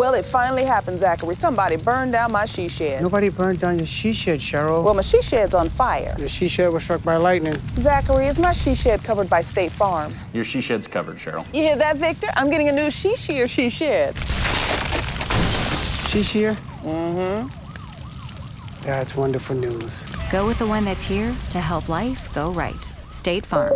Well, it finally happened, Zachary. Somebody burned down my she shed. Nobody burned down your she shed, Cheryl. Well, my she shed's on fire. The she shed was struck by lightning. Zachary, is my she shed covered by State Farm? Your she shed's covered, Cheryl. You hear that, Victor? I'm getting a new she shed. She shear? Mm-hmm. That's wonderful news. Go with the one that's here to help life go right. State Farm.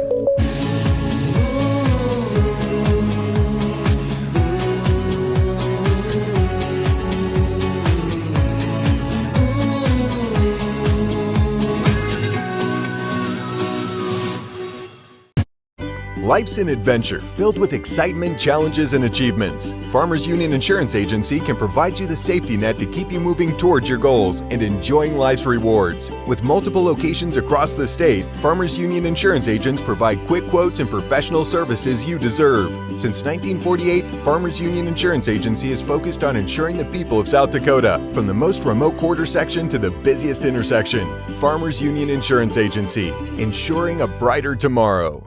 Life's an adventure filled with excitement, challenges, and achievements. Farmers Union Insurance Agency can provide you the safety net to keep you moving towards your goals and enjoying life's rewards. With multiple locations across the state, Farmers Union Insurance agents provide quick quotes and professional services you deserve. Since 1948, Farmers Union Insurance Agency is focused on insuring the people of South Dakota, from the most remote quarter section to the busiest intersection. Farmers Union Insurance Agency, ensuring a brighter tomorrow.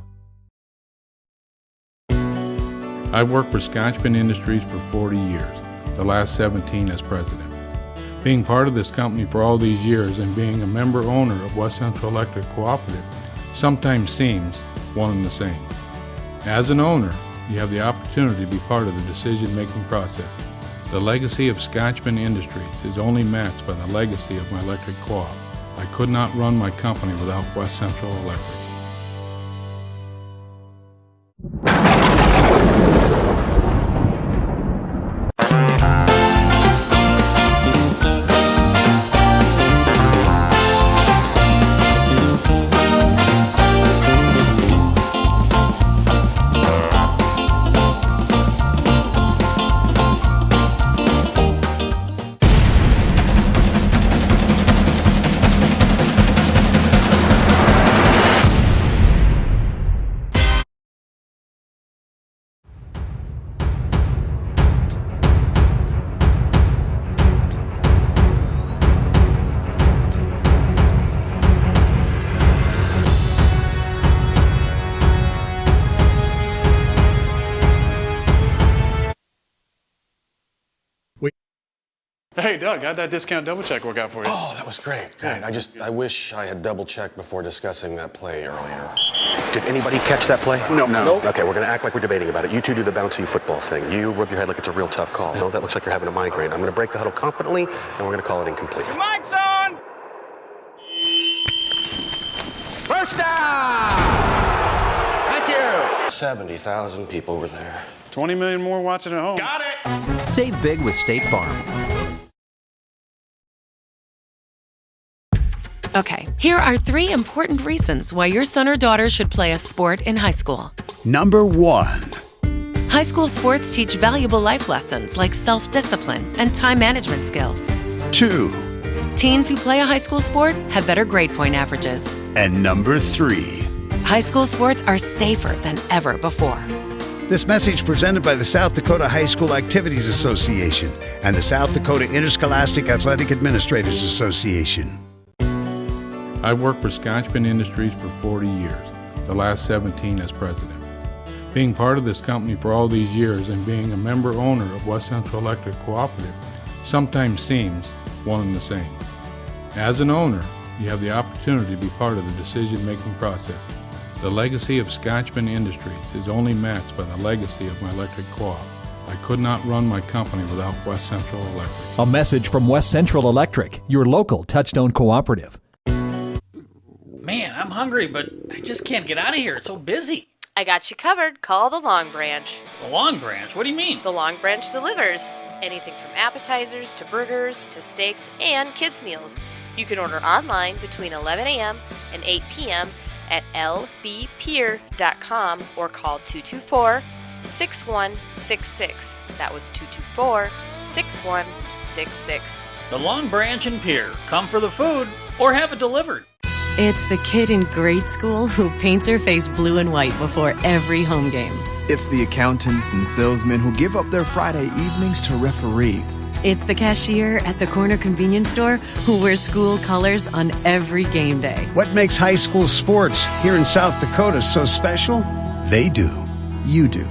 I've worked for Scotchman Industries for 40 years, the last 17 as president. Being part of this company for all these years and being a member owner of West Central Electric Cooperative sometimes seems one and the same. As an owner, you have the opportunity to be part of the decision-making process. The legacy of Scotchman Industries is only matched by the legacy of my electric co-op. I could not run my company without West Central Electric. Hey, Doug, how'd that discount double check work out for you? Oh, that was great. Great. I wish I had double checked before discussing that play earlier. Did anybody catch that play? No. Okay, we're going to act like we're debating about it. You two do the bouncy football thing. You rub your head like it's a real tough call. No, that looks like you're having a migraine. I'm going to break the huddle confidently, and we're going to call it incomplete. Your mic's on! First down! Thank you! 70,000 people were there. 20 million more watching at home. Got it! Save big with State Farm. Okay, here are 3 important reasons why your son or daughter should play a sport in high school. Number 1. High school sports teach valuable life lessons like self-discipline and time management skills. 2. Teens who play a high school sport have better grade point averages. And number 3. High school sports are safer than ever before. This message presented by the South Dakota High School Activities Association and the South Dakota Interscholastic Athletic Administrators Association. I've worked for Scotchman Industries for 40 years, the last 17 as president. Being part of this company for all these years and being a member owner of West Central Electric Cooperative sometimes seems one and the same. As an owner, you have the opportunity to be part of the decision-making process. The legacy of Scotchman Industries is only matched by the legacy of my electric co-op. I could not run my company without West Central Electric. A message from West Central Electric, your local Touchstone cooperative. Man, I'm hungry, but I just can't get out of here. It's so busy. I got you covered. Call the Long Branch. The Long Branch? What do you mean? The Long Branch delivers. Anything from appetizers to burgers to steaks and kids' meals. You can order online between 11 a.m. and 8 p.m. at lbpier.com or call 224-6166. That was 224-6166. The Long Branch and Pier. Come for the food or have it delivered. It's the kid in grade school who paints her face blue and white before every home game. It's the accountants and salesmen who give up their Friday evenings to referee. It's the cashier at the corner convenience store who wears school colors on every game day. What makes high school sports here in South Dakota so special? They do. You do.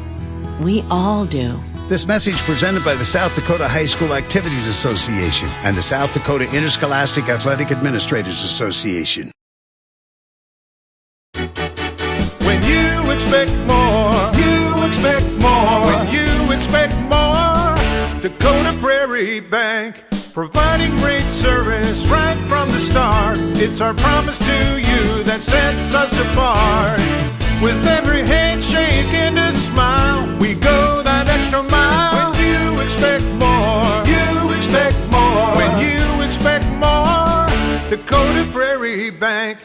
We all do. This message presented by the South Dakota High School Activities Association and the South Dakota Interscholastic Athletic Administrators Association. When you expect more, you expect more. When you expect more, Dakota Prairie Bank, providing great service right from the start. It's our promise to you that sets us apart. With every handshake and a smile, we go that extra mile. When you expect more, you expect more. When you expect more, Dakota Prairie Bank.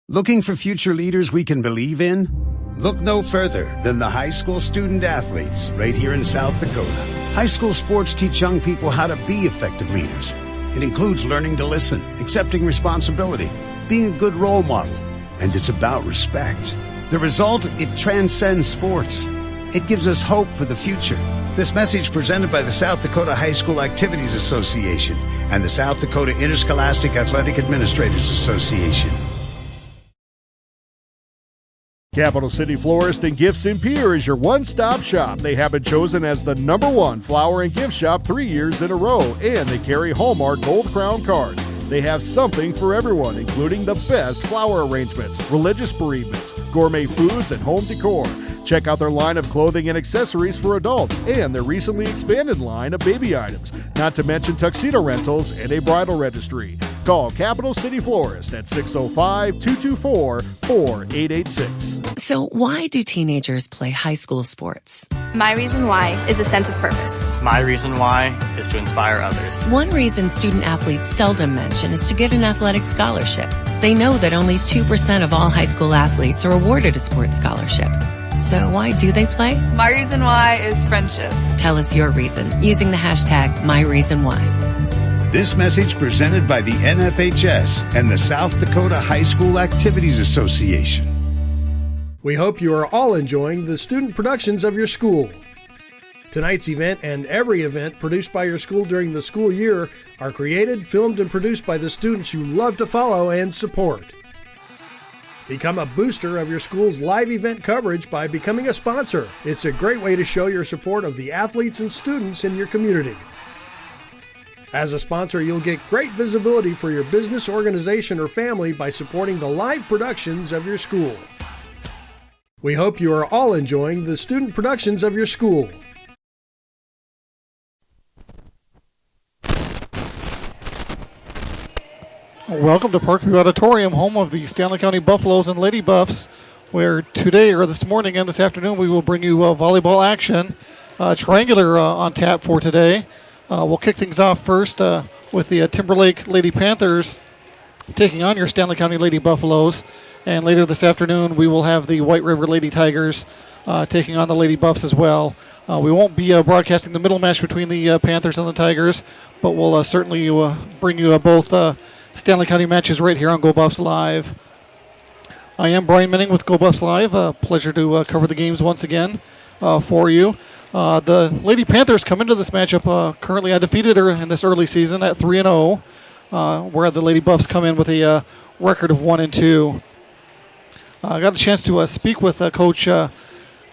Looking for future leaders we can believe in? Look no further than the high school student athletes right here in South Dakota. High school sports teach young people how to be effective leaders. It includes learning to listen, accepting responsibility, being a good role model, and it's about respect. The result, it transcends sports. It gives us hope for the future. This message presented by the South Dakota High School Activities Association and the South Dakota Interscholastic Athletic Administrators Association. Capital City Florist and Gifts in Pierre is your one-stop shop. They have been chosen as the #1 flower and gift shop 3 years in a row, and they carry Hallmark Gold Crown cards. They have something for everyone, including the best flower arrangements, religious bereavements, gourmet foods, and home decor. Check out their line of clothing and accessories for adults and their recently expanded line of baby items, not to mention tuxedo rentals and a bridal registry. Call Capital City Florist at 605-224-4886. So why do teenagers play high school sports? My reason why is a sense of purpose. My reason why is to inspire others. One reason student athletes seldom mention is to get an athletic scholarship. They know that only 2% of all high school athletes are awarded a sports scholarship. So why do they play? My reason why is friendship. Tell us your reason using the hashtag #MyReasonWhy. This message presented by the NFHS and the South Dakota High School Activities Association. We hope you are all enjoying the student productions of your school. Tonight's event and every event produced by your school during the school year are created, filmed, and produced by the students you love to follow and support. Become a booster of your school's live event coverage by becoming a sponsor. It's a great way to show your support of the athletes and students in your community. As a sponsor, you'll get great visibility for your business, organization, or family by supporting the live productions of your school. We hope you are all enjoying the student productions of your school. Welcome to Parkview Auditorium, home of the Stanley County Buffaloes and Lady Buffs, where today, or this morning and this afternoon, we will bring you volleyball action. Triangular on tap for today. We'll kick things off first with the Timber Lake Lady Panthers taking on your Stanley County Lady Buffaloes. And later this afternoon, we will have the White River Lady Tigers taking on the Lady Buffs as well. We won't be broadcasting the middle match between the Panthers and the Tigers, but we'll certainly bring you both Stanley County matches right here on Go Buffs Live. I am Brian Menning with Go Buffs Live. Pleasure to cover the games once again for you. The Lady Panthers come into this matchup currently undefeated in this early season at 3-0, where the Lady Buffs come in with a record of 1-2. I got a chance to speak with Coach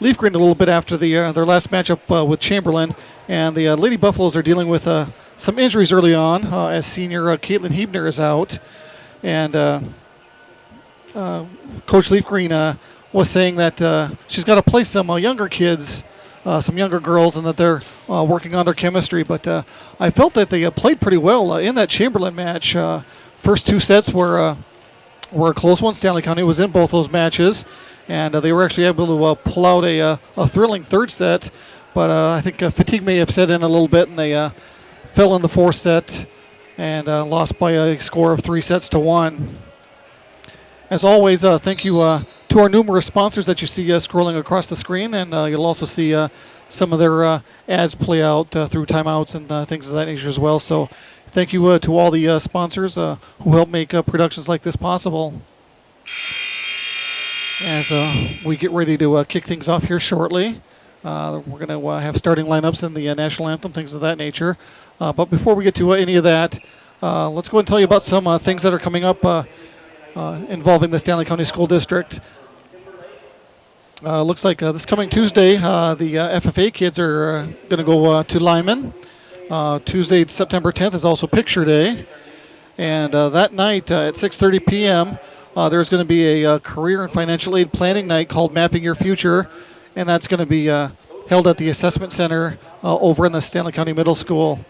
Leafgreen a little bit after their last matchup with Chamberlain, and the Lady Buffaloes are dealing with some injuries early on as senior Caitlin Hebner is out, and Coach Leafgreen was saying that she's got to play some younger kids, some younger girls, and that they're working on their chemistry. But I felt that they played pretty well in that Chamberlain match. First two sets were a close one. Stanley County was in both those matches, and they were actually able to pull out a thrilling third set. But I think fatigue may have set in a little bit, and they fell in the fourth set and lost by a score of 3-1. As always, thank you to our numerous sponsors that you see scrolling across the screen, and you'll also see some of their ads play out through timeouts and things of that nature as well. So thank you to all the sponsors who help make productions like this possible. As we get ready to kick things off here shortly, we're going to have starting lineups in the national anthem, things of that nature. But before we get to any of that, let's go and tell you about some things that are coming up involving the Stanley County School District. Looks like this coming Tuesday, the FFA kids are going to go to Lyman. Tuesday, September 10th is also Picture Day. And that night at 6:30 p.m., there's going to be a career and financial aid planning night called Mapping Your Future. And that's going to be held at the Assessment Center over in the Stanley County Middle School.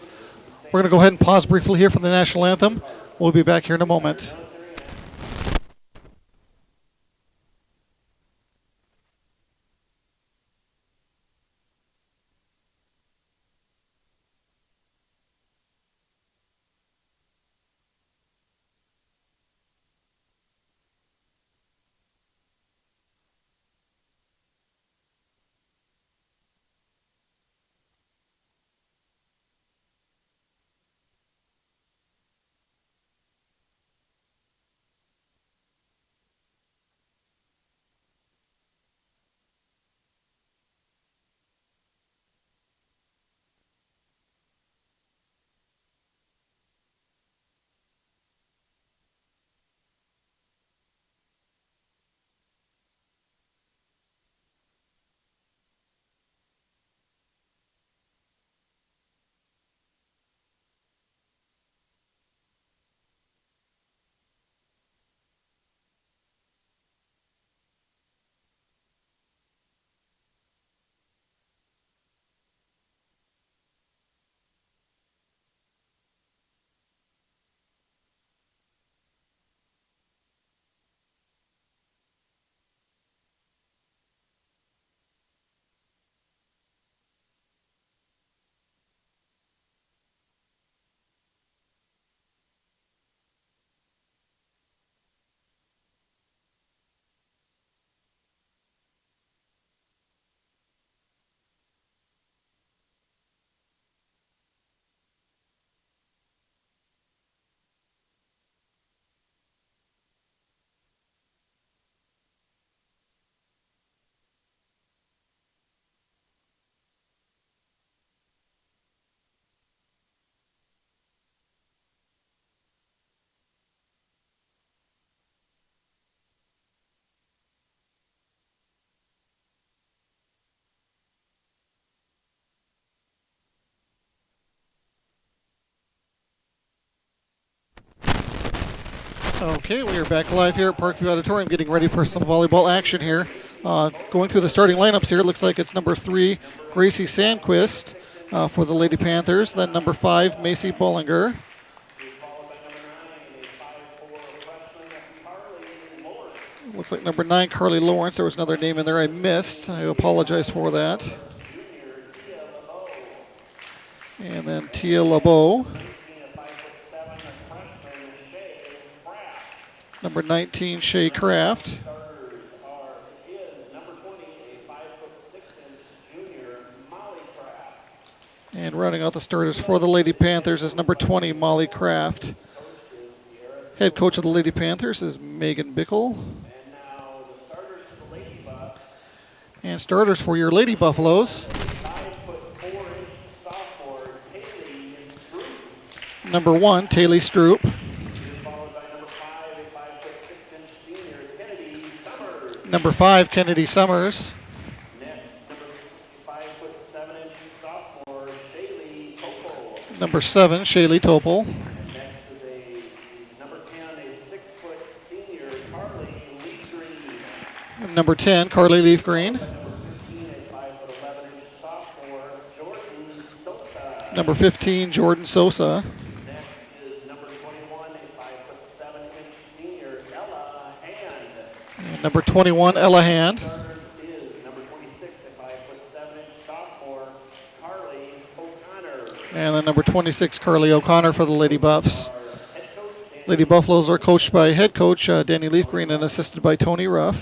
We're going to go ahead and pause briefly here for the National Anthem. We'll be back here in a moment. Okay, we are back live here at Parkview Auditorium getting ready for some volleyball action here. Going through the starting lineups here, it looks like it's number 3, Gracie Sandquist for the Lady Panthers. Then number 5, Macy Bollinger. Looks like number 9, Carly Lawrence. There was another name in there I missed. I apologize for that. And then Tia LeBeau. Number 19, Shay Kraft. And rounding out the starters for the Lady Panthers is number 20, Molly Kraft. Head coach of the Lady Panthers is Megan Bickle. And starters for your Lady Buffaloes. Number 1, Taylor Stroop. Number 5, Kennedy Summers. Number 7, Shaylee Topol. Number 10, Carly Leaf Green. Number 15, Jordan Sosa. And number 21, Ella Hand. And then number 26, Carly O'Connor for the Lady Buffs. Lady Buffaloes are coached by head coach Danny Leafgreen and assisted by Tony Ruff.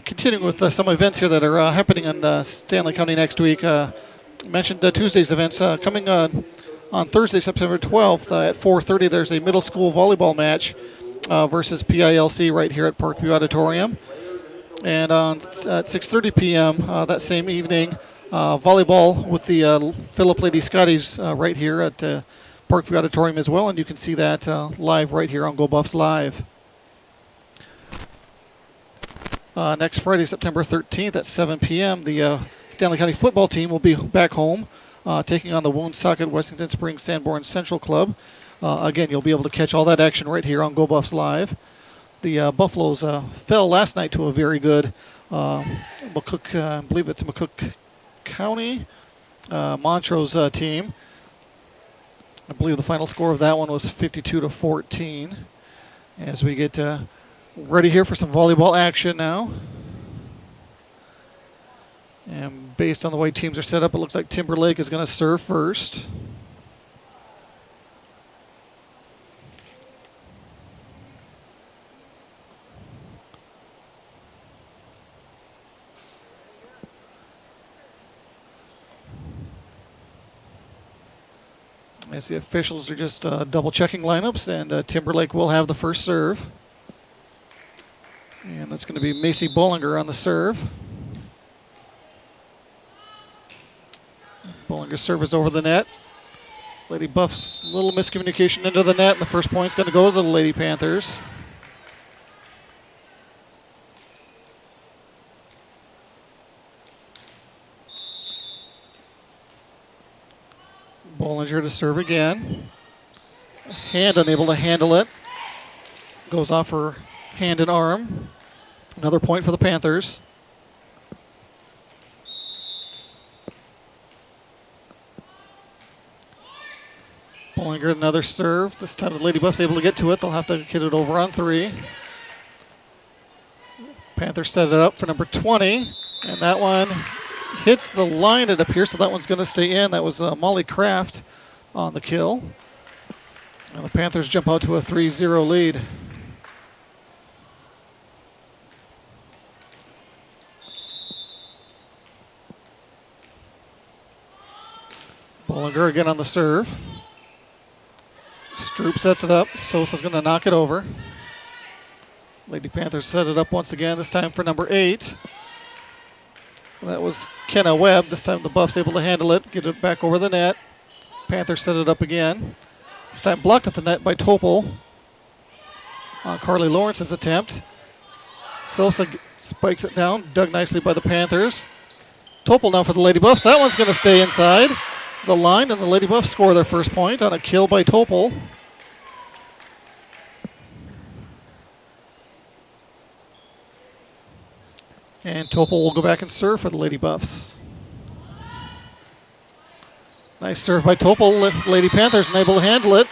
Continuing with some events here that are happening in Stanley County next week. Mentioned Tuesday's events coming on Thursday, September 12th at 4:30. There's a middle school volleyball match versus PILC right here at Parkview Auditorium. And at 6:30 p.m. That same evening, volleyball with the Phillip Lady Scotties right here at Parkview Auditorium as well, and you can see that live right here on Go Buffs Live. Next Friday, September 13th at 7 p.m., the Stanley County football team will be back home, taking on the Woonsocket Washington Springs Sanborn Central Club. Again, you'll be able to catch all that action right here on Go Buffs Live. The Buffaloes fell last night to a very good McCook, I believe it's McCook County, Montrose team. I believe the final score of that one was 52-14. As we get ready here for some volleyball action now. And based on the way teams are set up, it looks like Timber Lake is going to serve first. As the officials are just double checking lineups, and Timber Lake will have the first serve. And that's going to be Macy Bollinger on the serve. Bollinger's serve is over the net. Lady Buffs, little miscommunication into the net, and the first point's going to go to the Lady Panthers. Bollinger to serve again. Hand unable to handle it. Goes off her hand and arm. Another point for the Panthers. Bollinger another serve. This time the Lady Buffs able to get to it. They'll have to hit it over on 3. Panthers set it up for number 20. And that one hits the line, it appears, so that one's going to stay in. That was Molly Kraft on the kill. And the Panthers jump out to a 3-0 lead. Bollinger again on the serve. Stroop sets it up. Sosa's going to knock it over. Lady Panthers set it up once again, this time for number 8. That was Kenna Webb. This time the Buffs able to handle it, get it back over the net. Panthers set it up again. This time blocked at the net by Topol. Carly Lawrence's attempt. Sosa spikes it down, dug nicely by the Panthers. Topol now for the Lady Buffs. That one's going to stay inside the line, and the Lady Buffs score their first point on a kill by Topol. And Topol will go back and serve for the Lady Buffs. Nice serve by Topol. Lady Panthers unable to handle it.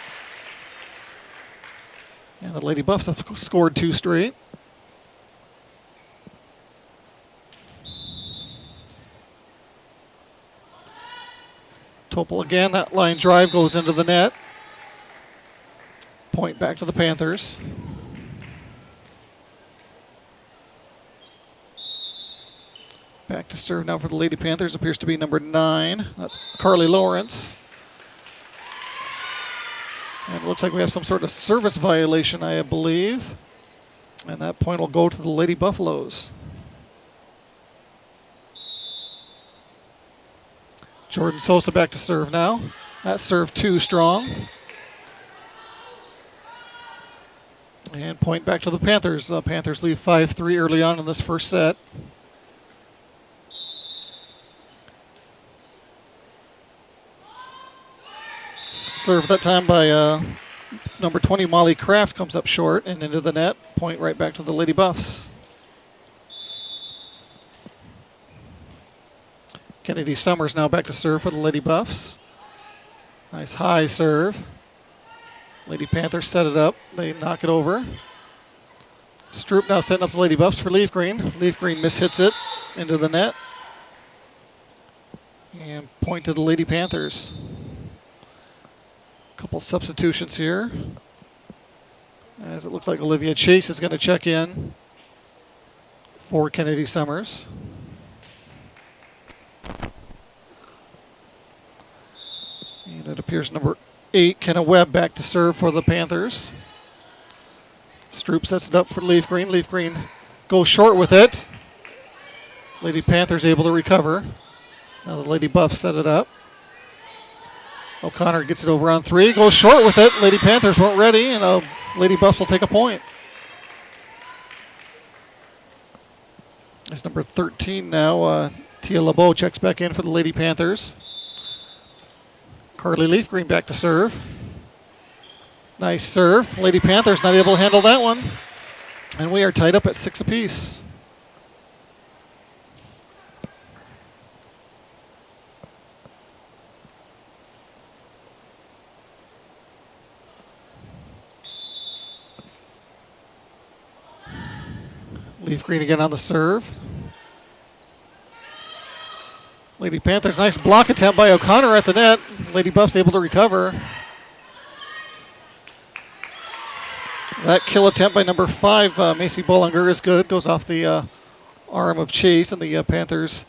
And the Lady Buffs have scored 2 straight. Topol again, that line drive goes into the net. Point back to the Panthers. Back to serve now for the Lady Panthers appears to be number 9. That's Carly Lawrence. And it looks like we have some sort of service violation, I believe. And that point will go to the Lady Buffaloes. Jordan Sosa back to serve now. That serve 2 strong. And point back to the Panthers. The Panthers lead 5-3 early on in this first set. Serve that time by number 20, Molly Kraft, comes up short and into the net. Point right back to the Lady Buffs. Kennedy Summers now back to serve for the Lady Buffs. Nice high serve. Lady Panthers set it up. They knock it over. Stroop now setting up the Lady Buffs for Leaf Green. Leaf Green mishits it into the net. And point to the Lady Panthers. Couple substitutions here, as it looks like Olivia Chase is going to check in for Kennedy Summers. And it appears number 8, Kenna Webb, back to serve for the Panthers. Stroop sets it up for Leaf Green. Leaf Green goes short with it. Lady Panthers able to recover. Now the Lady Buffs set it up. O'Connor gets it over on 3, goes short with it. Lady Panthers weren't ready, and Lady Buffs will take a point. It's number 13 now. Tia LeBeau checks back in for the Lady Panthers. Carly Leafgreen back to serve. Nice serve. Lady Panthers not able to handle that one. And we are tied up at 6 apiece. Leafgreen again on the serve. Lady Panthers, nice block attempt by O'Connor at the net. Lady Buffs able to recover. That kill attempt by number 5, Macy Bollinger, is good. Goes off the arm of Chase, and the Panthers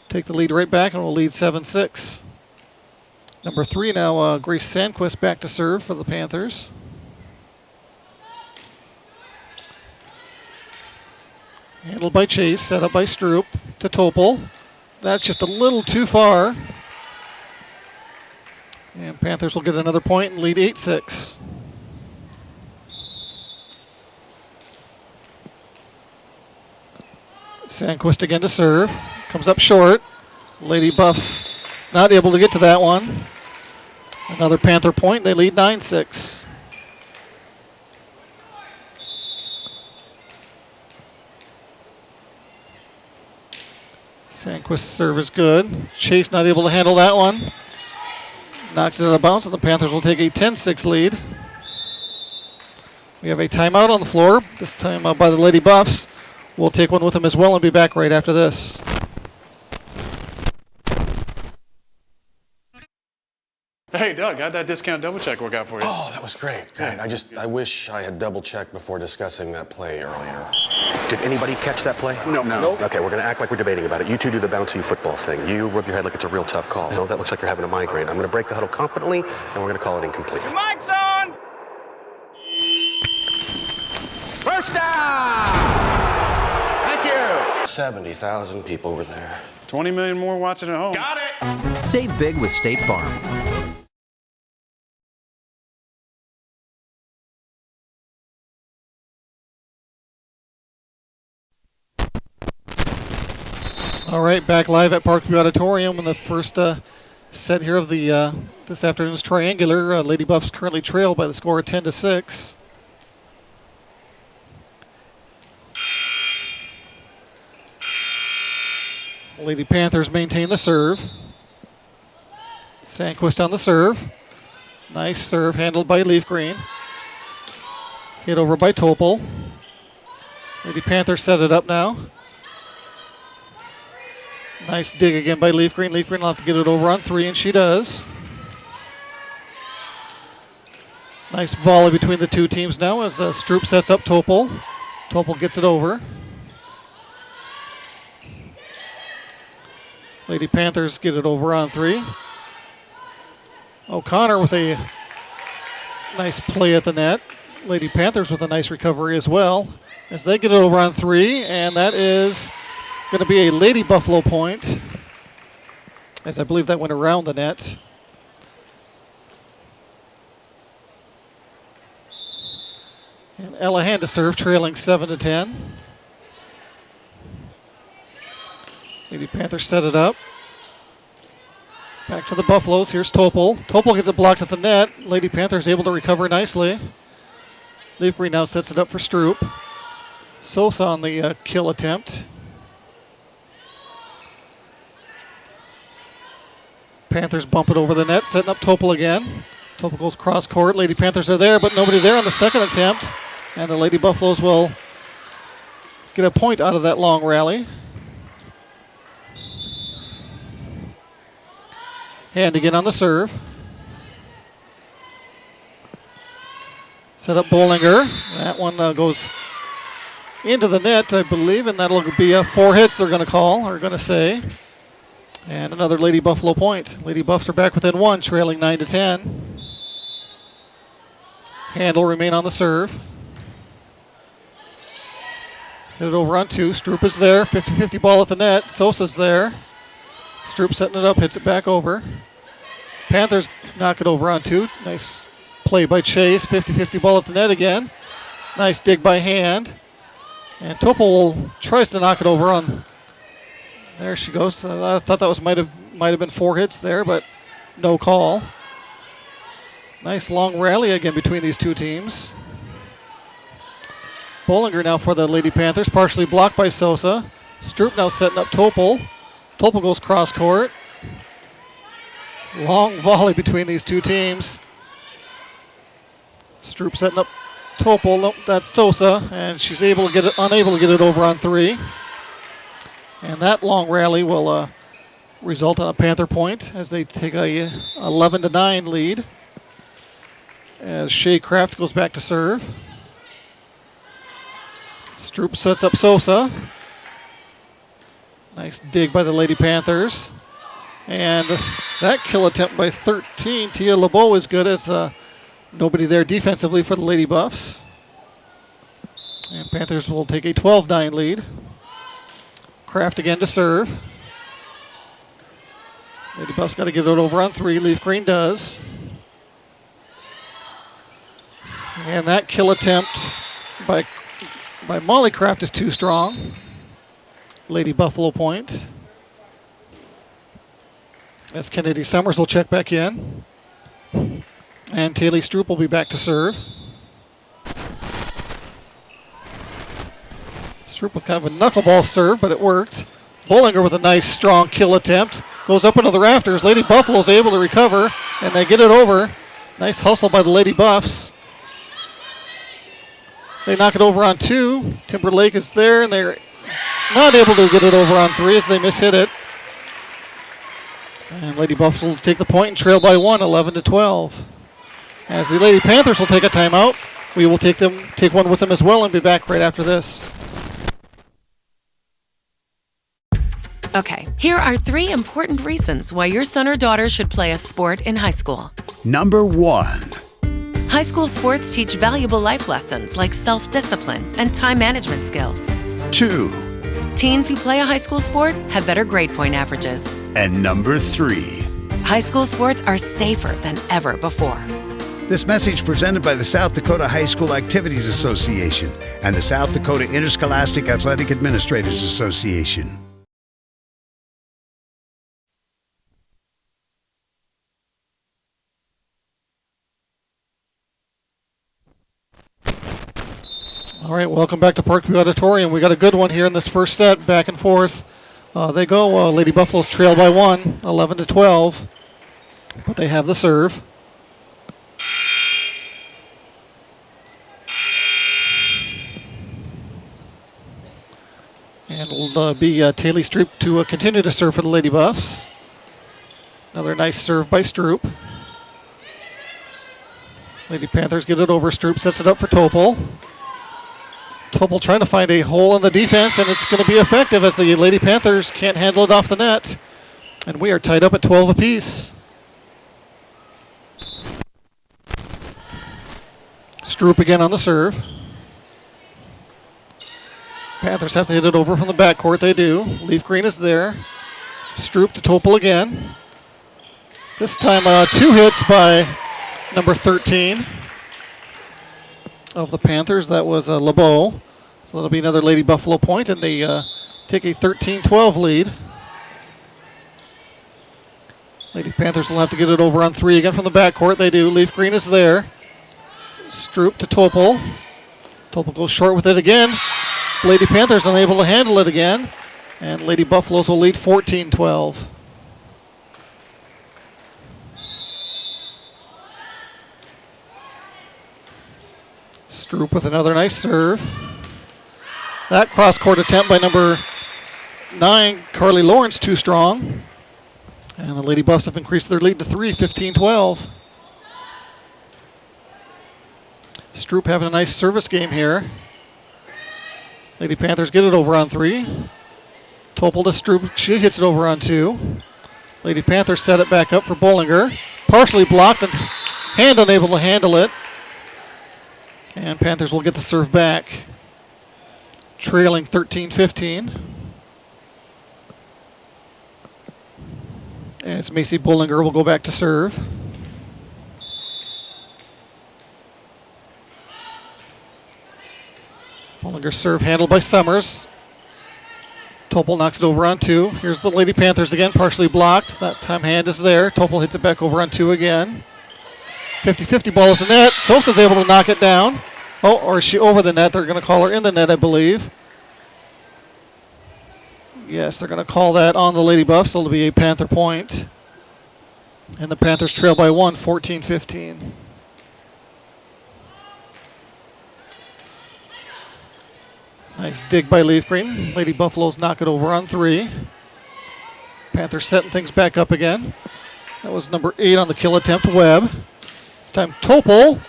take the lead right back and will lead 7-6. Number 3 now, Grace Sandquist back to serve for the Panthers. Handled by Chase, set up by Stroop to Topol. That's just a little too far. And Panthers will get another point and lead 8-6. Sandquist again to serve. Comes up short. Lady Buffs not able to get to that one. Another Panther point. They lead 9-6. Sandquist's serve is good. Chase not able to handle that one. Knocks it out of bounds, and the Panthers will take a 10-6 lead. We have a timeout on the floor, this time by the Lady Buffs. We'll take one with them as well and be back right after this. Hey, Doug, how'd that discount double check work out for you? Oh, that was great. Great. I wish I had double checked before discussing that play earlier. Did anybody catch that play? No. Nope. Okay, we're going to act like we're debating about it. You two do the bouncy football thing. You rub your head like it's a real tough call. No, that looks like you're having a migraine. I'm going to break the huddle confidently, and we're going to call it incomplete. Your mic's on! First down! Thank you! 70,000 people were there. 20 million more watching at home. Got it! Save big with State Farm. All right, back live at Parkview Auditorium in the first set here of the this afternoon's triangular. Lady Buffs currently trail by the score of 10-6. Lady Panthers maintain the serve. Sandquist on the serve. Nice serve handled by Leafgreen. Hit over by Topol. Lady Panthers set it up now. Nice dig again by Leafgreen. Leafgreen will have to get it over on 3, and she does. Nice volley between the two teams now as Stroop sets up Topol. Topol gets it over. Lady Panthers get it over on 3. O'Connor with a nice play at the net. Lady Panthers with a nice recovery as well as they get it over on 3, and that is going to be a Lady Buffalo point, as I believe that went around the net. And Ella Hand to serve, trailing 7-10. Lady Panthers set it up. Back to the Buffaloes. Here's Topol. Topol gets it blocked at the net. Lady Panthers able to recover nicely. Leafgreen now sets it up for Stroop. Sosa on the kill attempt. Panthers bump it over the net, setting up Topol again. Topol goes cross court. Lady Panthers are there, but nobody there on the second attempt. And the Lady Buffaloes will get a point out of that long rally. Hand again on the serve. Set up Bollinger. That one goes into the net, I believe, and that'll be 4 hits they're going to call, or going to say. And another Lady Buffalo point. Lady Buffs are back within 1, trailing 9-10. Hand will remain on the serve. Hit it over on 2. Stroop is there. 50-50 ball at the net. Sosa's there. Stroop setting it up, hits it back over. Panthers knock it over on 2. Nice play by Chase. 50-50 ball at the net again. Nice dig by Hand. And Topol tries to knock it over on. There she goes. I thought that might have been 4 hits there, but no call. Nice long rally again between these two teams. Bollinger now for the Lady Panthers, partially blocked by Sosa. Stroop now setting up Topol. Topol goes cross court. Long volley between these two teams. Stroop setting up Topol. Nope, that's Sosa, and she's unable to get it over on 3. And that long rally will result in a Panther point as they take a 11-9 lead. As Shea Kraft goes back to serve. Stroop sets up Sosa. Nice dig by the Lady Panthers. And that kill attempt by 13, Tia LeBeau, is good as nobody there defensively for the Lady Buffs. And Panthers will take a 12-9 lead. Kraft again to serve. Lady Buffs got to get it over on 3. Leaf Green does. And that kill attempt by Molly Kraft is too strong. Lady Buffalo point. As Kennedy Summers will check back in. And Taylor Stroop will be back to serve. Stroop with kind of a knuckleball serve, but it worked. Bollinger with a nice strong kill attempt. Goes up into the rafters. Lady Buffalo's able to recover, and they get it over. Nice hustle by the Lady Buffs. They knock it over on 2. Timber Lake is there, and they're not able to get it over on 3 as they mishit it. And Lady Buffs will take the point and trail by 1, 11-12. As the Lady Panthers will take a timeout, we will take one with them as well and be back right after this. Okay, here are 3 important reasons why your son or daughter should play a sport in high school. Number 1. High school sports teach valuable life lessons like self-discipline and time management skills. 2. Teens who play a high school sport have better grade point averages. And number 3. High school sports are safer than ever before. This message presented by the South Dakota High School Activities Association and the South Dakota Interscholastic Athletic Administrators Association. All right, welcome back to Parkview Auditorium. We got a good one here in this first set, back and forth. They go. Lady Buffaloes trail by 1, 11-12, but they have the serve. And it'll be Taylor Stroop to continue to serve for the Lady Buffs. Another nice serve by Stroop. Lady Panthers get it over. Stroop sets it up for Topol. Topol trying to find a hole in the defense, and it's going to be effective as the Lady Panthers can't handle it off the net. And we are tied up at 12 apiece. Stroop again on the serve. Panthers have to hit it over from the backcourt. They do. Leaf Green is there. Stroop to Topol again. This time 2 hits by number 13 of the Panthers. That was LeBeau. So that'll be another Lady Buffalo point, and they take a 13-12 lead. Lady Panthers will have to get it over on 3 again from the backcourt. They do. Leaf Green is there. Stroop to Topol. Topol goes short with it again. Lady Panthers unable to handle it again. And Lady Buffaloes will lead 14-12. Stroop with another nice serve. That cross-court attempt by number 9, Carly Lawrence, too strong. And the Lady Buffs have increased their lead to 3, 15-12. Stroop having a nice service game here. Lady Panthers get it over on 3. Topol to Stroop. She hits it over on 2. Lady Panthers set it back up for Bollinger. Partially blocked and Hand unable to handle it. And Panthers will get the serve back. Trailing 13-15. As Macy Bollinger will go back to serve. Bollinger serve handled by Summers. Topol knocks it over on 2. Here's the Lady Panthers again, partially blocked. That time hand is there. Topol hits it back over on 2 again. 50-50 ball at the net. Sosa's able to knock it down. Oh, or is she over the net? They're going to call her in the net, I believe. Yes, they're going to call that on the Lady Buffs, so it'll be a Panther point. And the Panthers trail by 1, 14-15. Nice dig by Leaf Green. Lady Buffaloes knock it over on 3. Panthers setting things back up again. That was number 8 on the kill attempt, Webb. This time Topol,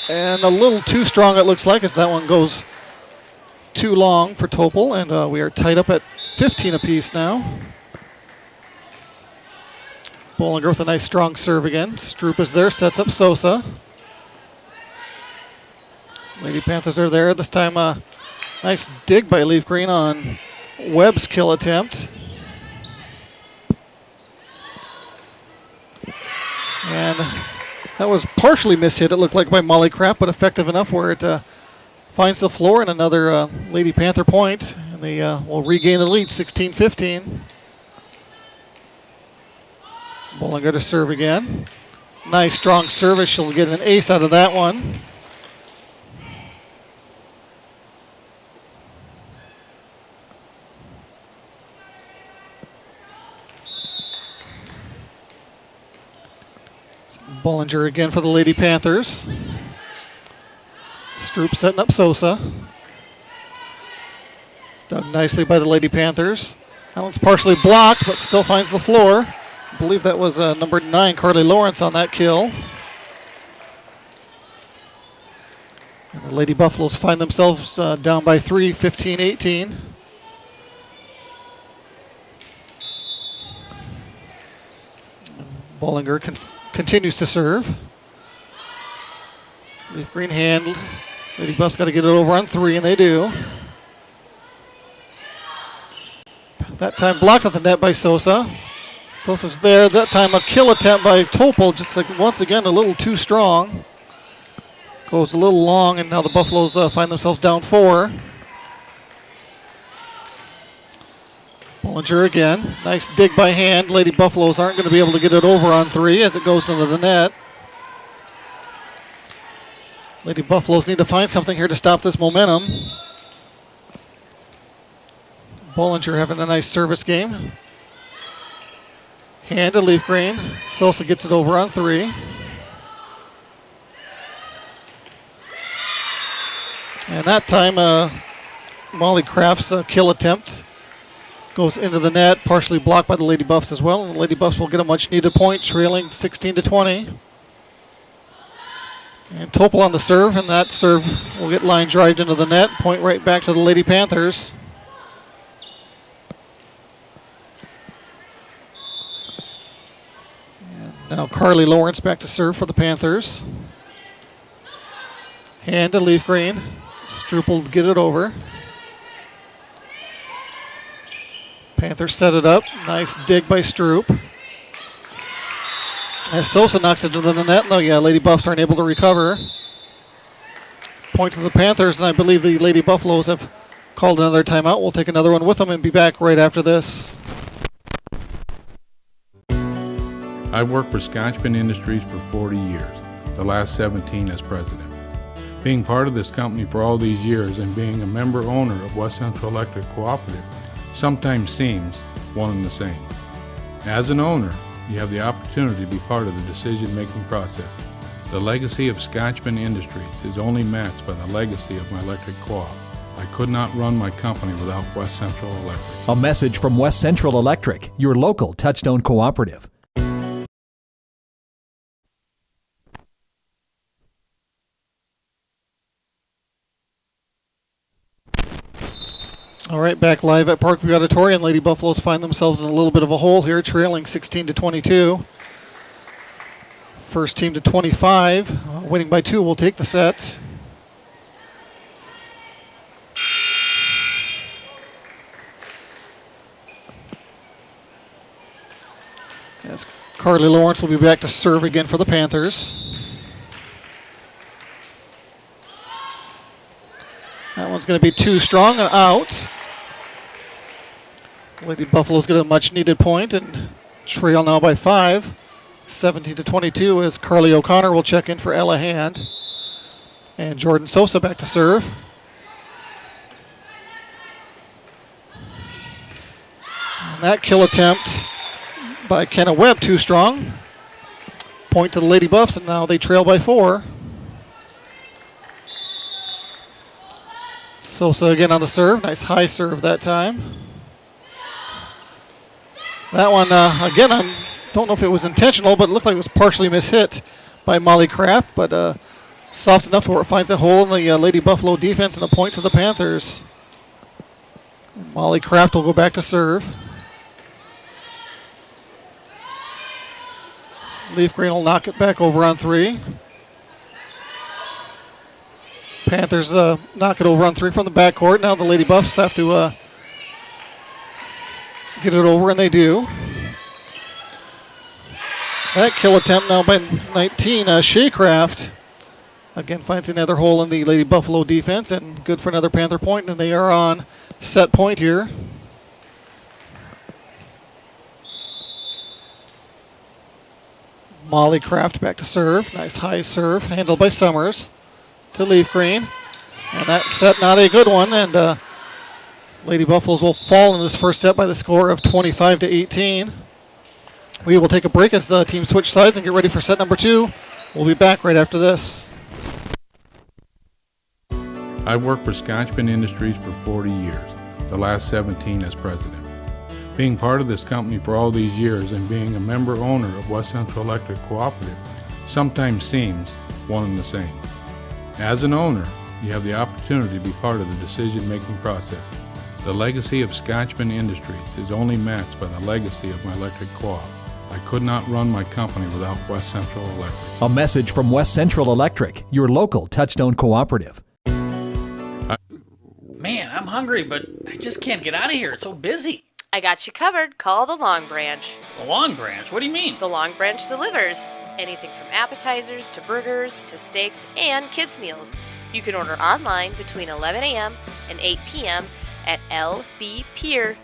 and a little too strong it looks like, as that one goes too long for Topol, and we are tied up at 15 apiece now. Bollinger with a nice strong serve again. Stroop is there, sets up Sosa. Lady Panthers are there. This time nice dig by Leaf Green on Webb's kill attempt. And that was partially mishit, it looked like, by Molly Kraft, but effective enough where it finds the floor, and another Lady Panther point. And they will regain the lead, 16-15. Bollinger to serve again. Nice strong service. She'll get an ace out of that one. Bollinger again for the Lady Panthers. Stroop setting up Sosa. Dug nicely by the Lady Panthers. That one's partially blocked, but still finds the floor. I believe that was number 9, Carly Lawrence, on that kill. And the Lady Buffaloes find themselves down by 3, 15-18. Bollinger continues to serve. Leaf Green hand. Lady Buffs got to get it over on 3, and they do. That time blocked at the net by Sosa. Sosa's there. That time a kill attempt by Topol, just like once again a little too strong. Goes a little long, and now the Buffaloes find themselves down 4. Bollinger again. Nice dig by hand. Lady Buffaloes aren't going to be able to get it over on 3 as it goes into the net. Lady Buffaloes need to find something here to stop this momentum. Bollinger having a nice service game. Hand to Leaf Green. Sosa gets it over on 3. And that time Molly Kraft's kill attempt goes into the net, partially blocked by the Lady Buffs as well. And the Lady Buffs will get a much needed point, trailing 16-20. And Topol on the serve, and that serve will get line drive into the net. Point right back to the Lady Panthers. And now Carly Lawrence back to serve for the Panthers. Hand to Leaf Green. Stroop will get it over. Panthers set it up. Nice dig by Stroop. As Sosa knocks it into the net. No, yeah, Lady Buffs aren't able to recover. Point to the Panthers, and I believe the Lady Buffaloes have called another timeout. We'll take another one with them and be back right after this. I've worked for Scotchman Industries for 40 years, the last 17 as president. Being part of this company for all these years and being a member owner of West Central Electric Cooperative sometimes seems one and the same. As an owner, you have the opportunity to be part of the decision-making process. The legacy of Scotchman Industries is only matched by the legacy of my electric co-op. I could not run my company without West Central Electric. A message from West Central Electric, your local Touchstone cooperative. All right, back live at Parkview Auditorium. Lady Buffaloes find themselves in a little bit of a hole here, trailing 16-22. First team to 25, winning by 2 will take the set. As Carly Lawrence will be back to serve again for the Panthers. That one's going to be too strong and out. Lady Buffaloes get a much-needed point and trail now by 5. 17-22 as Carly O'Connor will check in for Ella Hand. And Jordan Sosa back to serve. And that kill attempt by Kenna Webb too strong. Point to the Lady Buffs, and now they trail by 4. Sosa again on the serve. Nice high serve that time. That one, again, I don't know if it was intentional, but it looked like it was partially mishit by Molly Kraft, but soft enough where it finds a hole in the Lady Buffalo defense and a point to the Panthers. And Molly Kraft will go back to serve. Leaf Green will knock it back over on 3. Panthers knock it over on 3 from the backcourt. Now the Lady Buffs have to get it over, and they do. That kill attempt now by 19, Shaycraft. Again, finds another hole in the Lady Buffalo defense, and good for another Panther point, and they are on set point here. Molly Kraft back to serve. Nice high serve, handled by Summers to Leaf Green. And that set not a good one, and Lady Buffaloes will fall in this first set by the score of 25-18. We will take a break as the team switch sides and get ready for set number 2. We'll be back right after this. I've worked for Scotchman Industries for 40 years, the last 17 as president. Being part of this company for all these years and being a member owner of West Central Electric Cooperative sometimes seems one and the same. As an owner, you have the opportunity to be part of the decision-making process. The legacy of Scotchman Industries is only matched by the legacy of my electric co-op. I could not run my company without West Central Electric. A message from West Central Electric, your local Touchstone cooperative. Man, I'm hungry, but I just can't get out of here. It's so busy. I got you covered. Call the Long Branch. The Long Branch? What do you mean? The Long Branch delivers. Anything from appetizers to burgers to steaks and kids' meals. You can order online between 11 a.m. and 8 p.m. at lbpier.com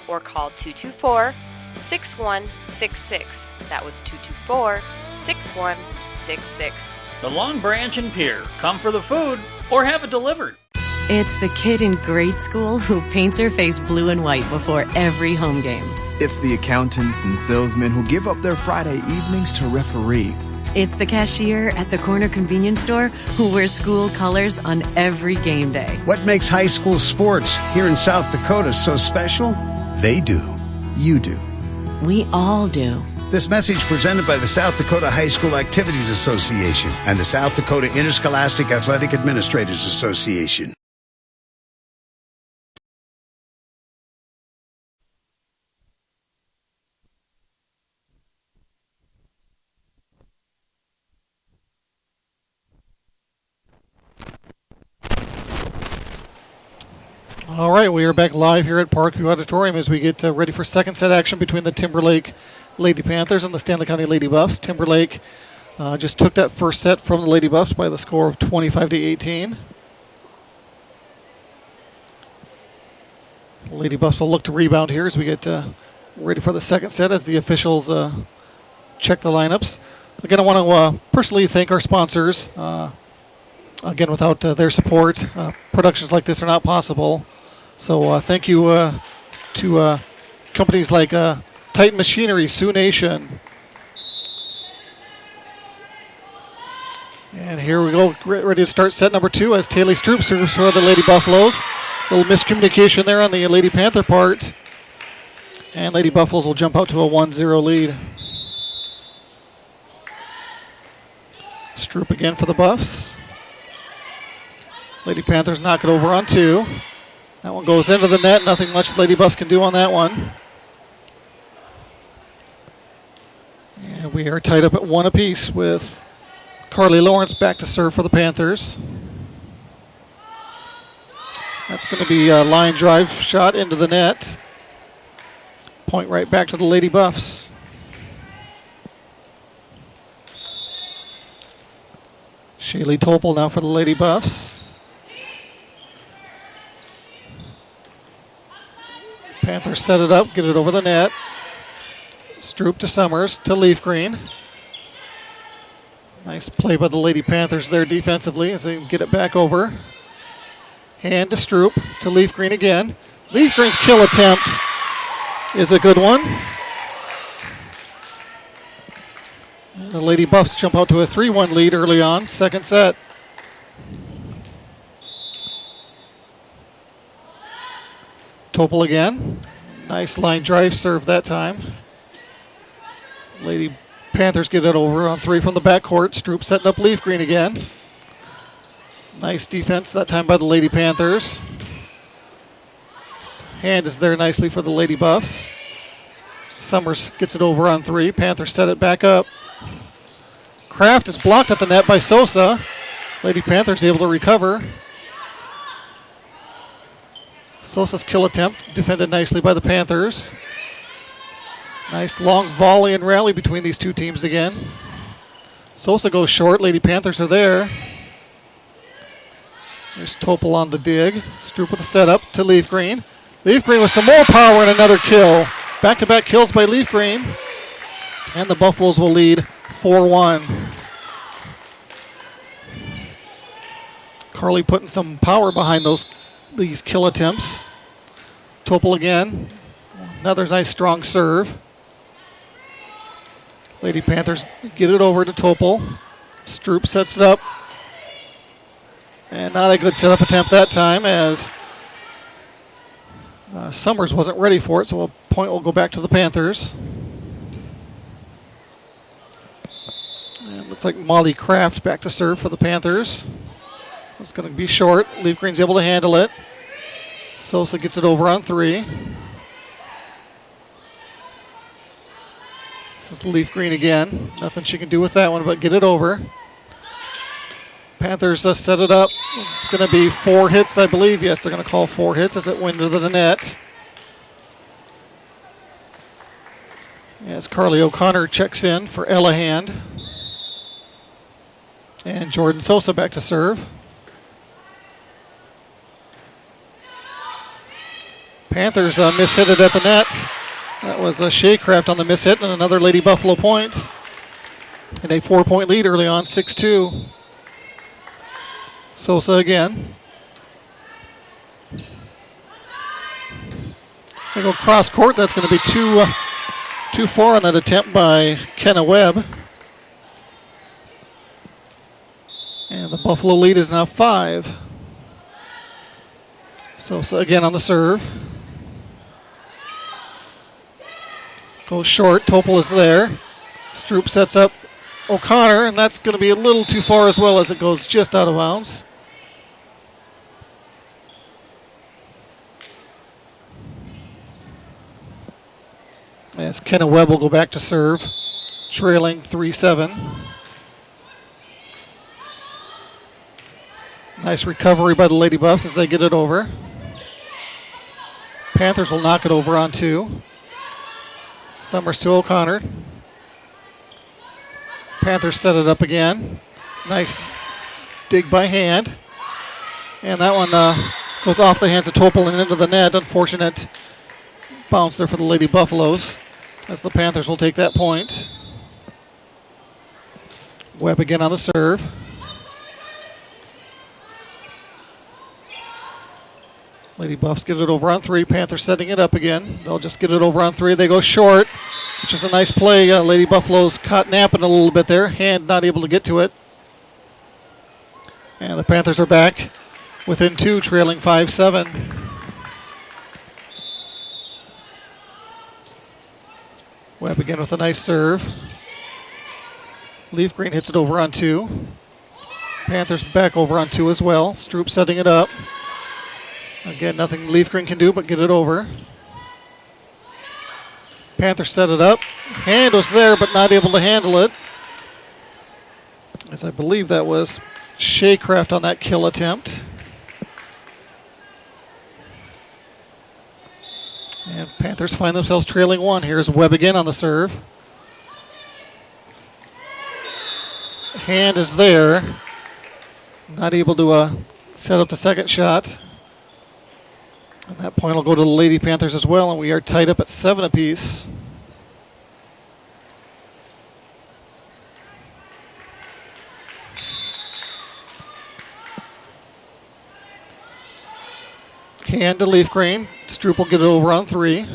or call 224-6166. That was 224-6166. The Long Branch and Pier. Come for the food or have it delivered. It's the kid in grade school who paints her face blue and white before every home game. It's the accountants and salesmen who give up their Friday evenings to referee. It's the cashier at the corner convenience store who wears school colors on every game day. What makes high school sports here in South Dakota so special? They do. You do. We all do. This message presented by the South Dakota High School Activities Association and the South Dakota Interscholastic Athletic Administrators Association. All right, we are back live here at Parkview Auditorium as we get ready for second set action between the Timber Lake Lady Panthers and the Stanley County Lady Buffs. Timber Lake just took that first set from the Lady Buffs by the score of 25-18. Lady Buffs will look to rebound here as we get ready for the second set as the officials check the lineups. Again, I want to personally thank our sponsors. Again, without their support, productions like this are not possible. So thank you to companies like Titan Machinery, Sioux Nation. And here we go, ready to start set number 2 as Taylor Stroop serves for the Lady Buffaloes. A little miscommunication there on the Lady Panther part. And Lady Buffaloes will jump out to a 1-0 lead. Stroop again for the Buffs. Lady Panthers knock it over on 2. That one goes into the net. Nothing much Lady Buffs can do on that one. And we are tied up at 1 apiece with Carly Lawrence back to serve for the Panthers. That's going to be a line drive shot into the net. Point right back to the Lady Buffs. Shaylee Topol now for the Lady Buffs. Panthers set it up, get it over the net. Stroop to Summers to Leaf Green. Nice play by the Lady Panthers there defensively as they get it back over. Hand to Stroop to Leaf Green again. Leaf Green's kill attempt is a good one. And the Lady Buffs jump out to a 3-1 lead early on, second set. Topol again. Nice line drive serve that time. Lady Panthers get it over on 3 from the backcourt. Stroop setting up Leaf Green again. Nice defense that time by the Lady Panthers. Hand is there nicely for the Lady Buffs. Summers gets it over on 3. Panthers set it back up. Kraft is blocked at the net by Sosa. Lady Panthers able to recover. Sosa's kill attempt defended nicely by the Panthers. Nice long volley and rally between these two teams again. Sosa goes short. Lady Panthers are there. There's Topol on the dig. Stroop with a setup to Leaf Green. Leaf Green with some more power and another kill. Back-to-back kills by Leaf Green. And the Buffaloes will lead 4-1. Carly putting some power behind these kill attempts. Topol again. Another nice strong serve. Lady Panthers get it over to Topol. Stroop sets it up. And not a good setup attempt that time as Summers wasn't ready for it, so a point will go back to the Panthers. And looks like Molly Kraft back to serve for the Panthers. It's going to be short. Leaf Green's able to handle it. Sosa gets it over on 3. This is Leaf Green again. Nothing she can do with that one but get it over. Panthers set it up. It's going to be 4 hits, I believe. Yes, they're going to call 4 hits as it went into the net. As Carly O'Connor checks in for Ella Hand. And Jordan Sosa back to serve. Panthers mishit it at the net. That was Shaycraft on the mishit and another Lady Buffalo point. And a 4-point lead early on, 6-2. Sosa again. They go cross court. That's going to be too far on that attempt by Kenna Webb. And the Buffalo lead is now 5. Sosa again on the serve. Goes short. Topol is there. Stroop sets up O'Connor, and that's going to be a little too far as well as it goes just out of bounds. As Kenna Webb will go back to serve, trailing 3-7. Nice recovery by the Lady Buffs as they get it over. Panthers will knock it over on 2. Summers to O'Connor. Panthers set it up again. Nice dig by Hand. And that one goes off the hands of Topol and into the net. Unfortunate bounce there for the Lady Buffaloes as the Panthers will take that point. Webb again on the serve. Lady Buffs get it over on 3. Panthers setting it up again. They'll just get it over on 3. They go short, which is a nice play. Lady Buffaloes caught napping a little bit there. Hand not able to get to it. And the Panthers are back within 2, trailing 5-7. Webb again with a nice serve. Leaf Green hits it over on 2. Panthers back over on 2 as well. Stroop setting it up. Again, nothing Leaf Green can do but get it over. Panthers set it up. Hand was there but not able to handle it. As I believe that was Shaycraft on that kill attempt. And Panthers find themselves trailing 1. Here's Webb again on the serve. Hand is there. Not able to set up the second shot. And that point will go to the Lady Panthers as well, and we are tied up at 7 apiece. Hand to Leaf Green. Stroop will get it over on 3.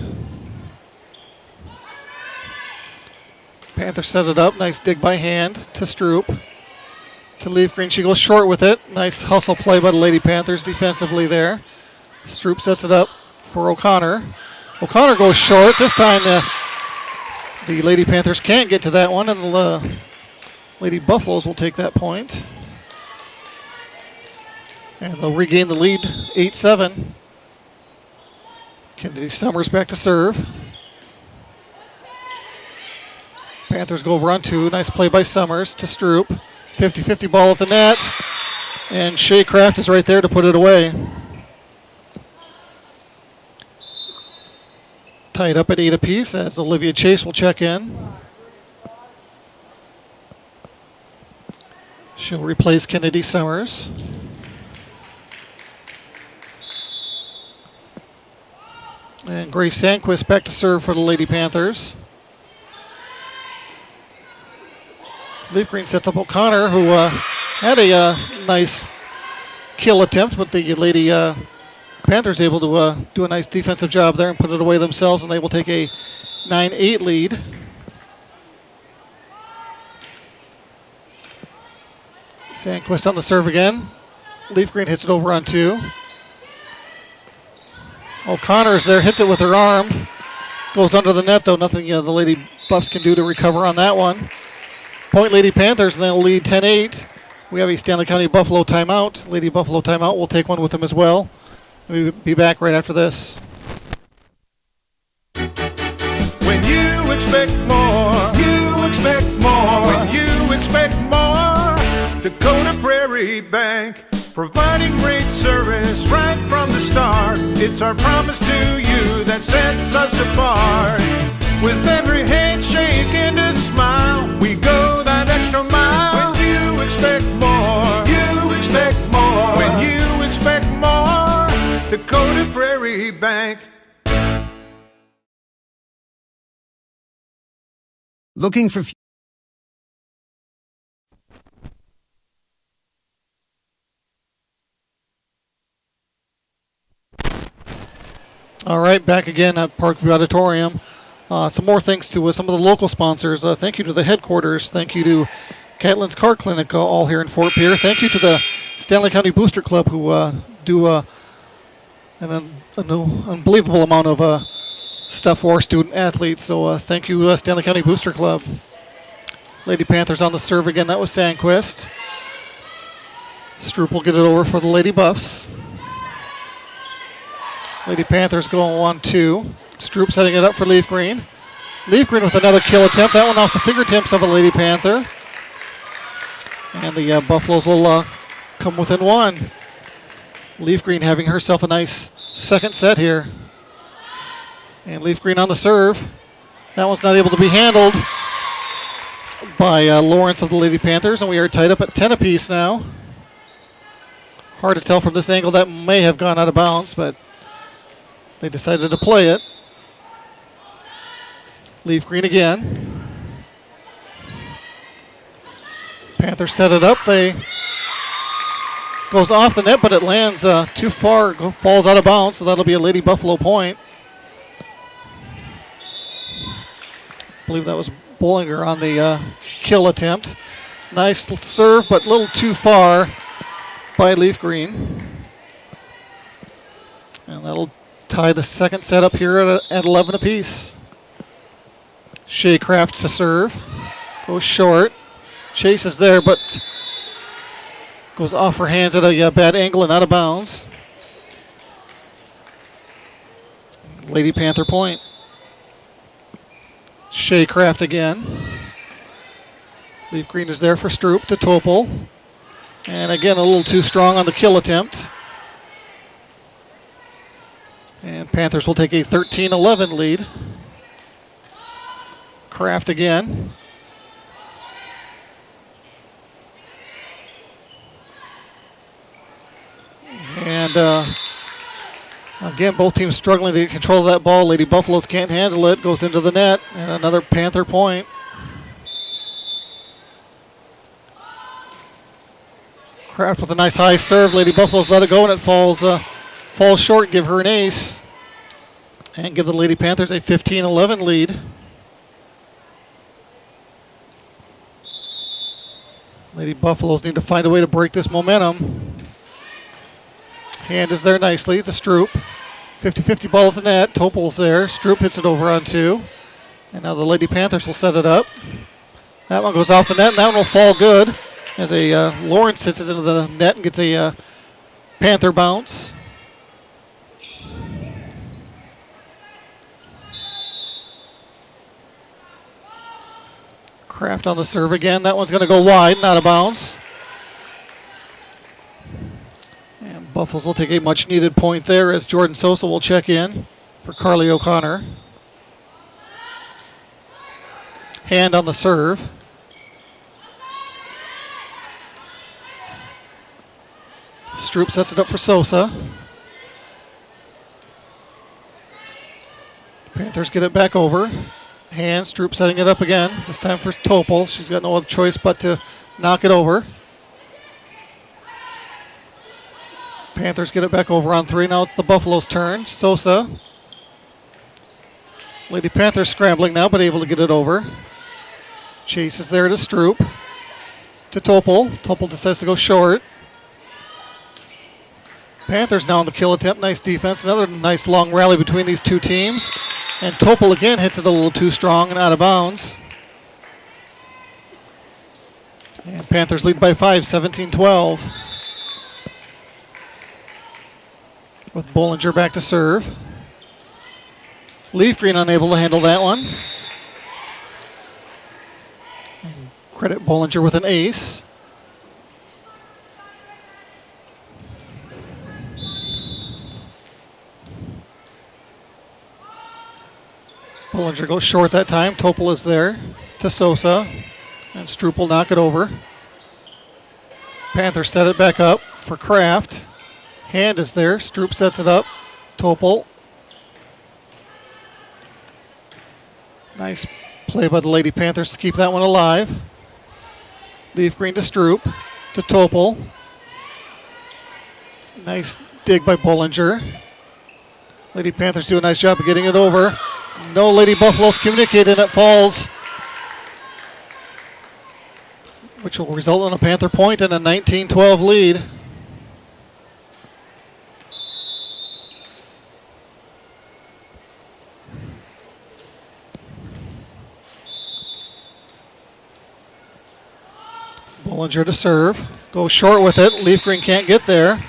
Panthers set it up. Nice dig by Hand to Stroop. To Leaf Green. She goes short with it. Nice hustle play by the Lady Panthers defensively there. Stroop sets it up for O'Connor. O'Connor goes short. This time the Lady Panthers can't get to that one, and the Lady Buffaloes will take that point. And they'll regain the lead 8-7. Kennedy Summers back to serve. Panthers go over on 2. Nice play by Summers to Stroop. 50-50 ball at the net. And Shea Kraft is right there to put it away. Tied up at 8 apiece as Olivia Chase will check in. She'll replace Kennedy Summers. And Grace Sandquist back to serve for the Lady Panthers. Leaf Green sets up O'Connor, who had a nice kill attempt, but the Lady Panthers able to do a nice defensive job there and put it away themselves, and they will take a 9-8 lead. Sandquist on the serve again. Leaf Green hits it over on 2. O'Connor's there, hits it with her arm. Goes under the net, though. Nothing the Lady Buffs can do to recover on that one. Point Lady Panthers, and they'll lead 10-8. We have a Stanley County Buffalo timeout. Lady Buffalo timeout. We'll take one with them as well. We'll be back right after this. When you expect more, you expect more. When you expect more, Dakota Prairie Bank, providing great service right from the start. It's our promise to you that sets us apart. With every handshake and a smile, we go that extra mile. When you expect more, you expect more. When you expect more, Dakota Prairie Bank. Looking for All right, back again at Parkview Auditorium. Some more thanks to some of the local sponsors. Thank you to the headquarters. Thank you to Catlin's Car Clinic, all here in Fort Pierre. Thank you to the Stanley County Booster Club, who do an unbelievable amount of stuff for our student athletes. So thank you, Stanley County Booster Club. Lady Panthers on the serve again. That was Sandquist. Stroop will get it over for the Lady Buffs. Lady Panthers go on 1-2. Stroop setting it up for Leaf Green. Leaf Green with another kill attempt. That one off the fingertips of a Lady Panther. And the Buffaloes will come within 1. Leaf Green having herself a nice second set here. And Leaf Green on the serve. That one's not able to be handled by Lawrence of the Lady Panthers. And we are tied up at 10 apiece now. Hard to tell from this angle. That may have gone out of bounds, but they decided to play it. Leaf Green again. Panthers set it up. They goes off the net, but it lands too far. Falls out of bounds, so that'll be a Lady Buffalo point. I believe that was Bollinger on the kill attempt. Nice serve, but a little too far by Leaf Green. And that'll tie the second set up here at 11 apiece. Shea Kraft to serve. Goes short. Chase is there, but goes off her hands at a bad angle and out of bounds. Lady Panther point. Shea Kraft again. Leaf Green is there for Stroop to Topol. And again, a little too strong on the kill attempt. And Panthers will take a 13-11 lead. Kraft again. And again, both teams struggling to get control of that ball. Lady Buffaloes can't handle it. Goes into the net. And another Panther point. Kraft with a nice high serve. Lady Buffaloes let it go, and it falls short. Give her an ace. And give the Lady Panthers a 15-11 lead. Lady Buffaloes need to find a way to break this momentum. Hand is there nicely to Stroop. 50-50 ball at the net. Topol's there. Stroop hits it over on two. And now the Lady Panthers will set it up. That one goes off the net, and that one will fall good as Lawrence hits it into the net and gets a Panther bounce. Kraft on the serve again. That one's going to go wide, not a bounce. And Buffaloes will take a much-needed point there as Jordan Sosa will check in for Carly O'Connor. Hand on the serve. Stroop sets it up for Sosa. Panthers get it back over. Hand, Stroop setting it up again. This time for Topol. She's got no other choice but to knock it over. Panthers get it back over on three. Now it's the Buffaloes' turn. Sosa. Lady Panthers scrambling now, but able to get it over. Chase is there to Stroop. To Topol. Topol decides to go short. Panthers now on the kill attempt. Nice defense. Another nice long rally between these two teams. And Topol again hits it a little too strong and out of bounds. And Panthers lead by 5, 17-12. With Bollinger back to serve. Leaf Green unable to handle that one. And credit Bollinger with an ace. Bollinger goes short that time. Topol is there to Sosa. And Stroop will knock it over. Panthers set it back up for Kraft. Hand is there. Stroop sets it up. Topol. Nice play by the Lady Panthers to keep that one alive. Leaf Green to Stroop. To Topol. Nice dig by Bollinger. Lady Panthers do a nice job of getting it over. No Lady Buffaloes communicate, and it falls, which will result in a Panther point and a 19-12 lead. Bollinger to serve. Goes short with it. Leaf Green can't get there.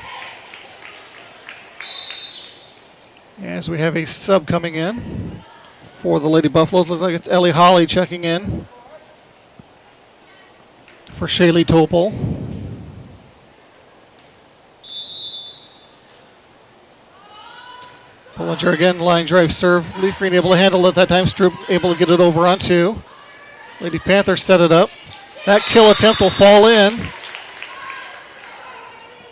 As we have a sub coming in for the Lady Buffaloes. Looks like it's Ellie Holly checking in for Shaylee Topol. Bollinger again, line drive serve. Leaf Green able to handle it that time. Stroop able to get it over on two. Lady Panthers set it up. That kill attempt will fall in.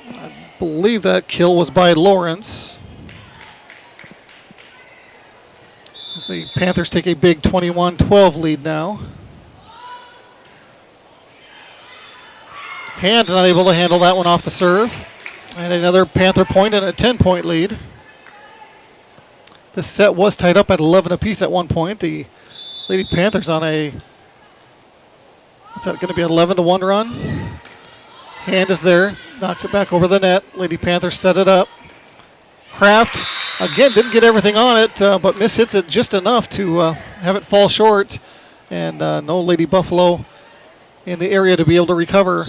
I believe that kill was by Lawrence. As the Panthers take a big 21-12 lead now. Hand not able to handle that one off the serve. And another Panther point and a 10-point lead. This set was tied up at 11 apiece at one point. The Lady Panthers on a, what's that going to be, an 11-1 run? Hand is there, knocks it back over the net. Lady Panthers set it up. Kraft, again, didn't get everything on it, but mishits it just enough to have it fall short. And no Lady Buffalo in the area to be able to recover.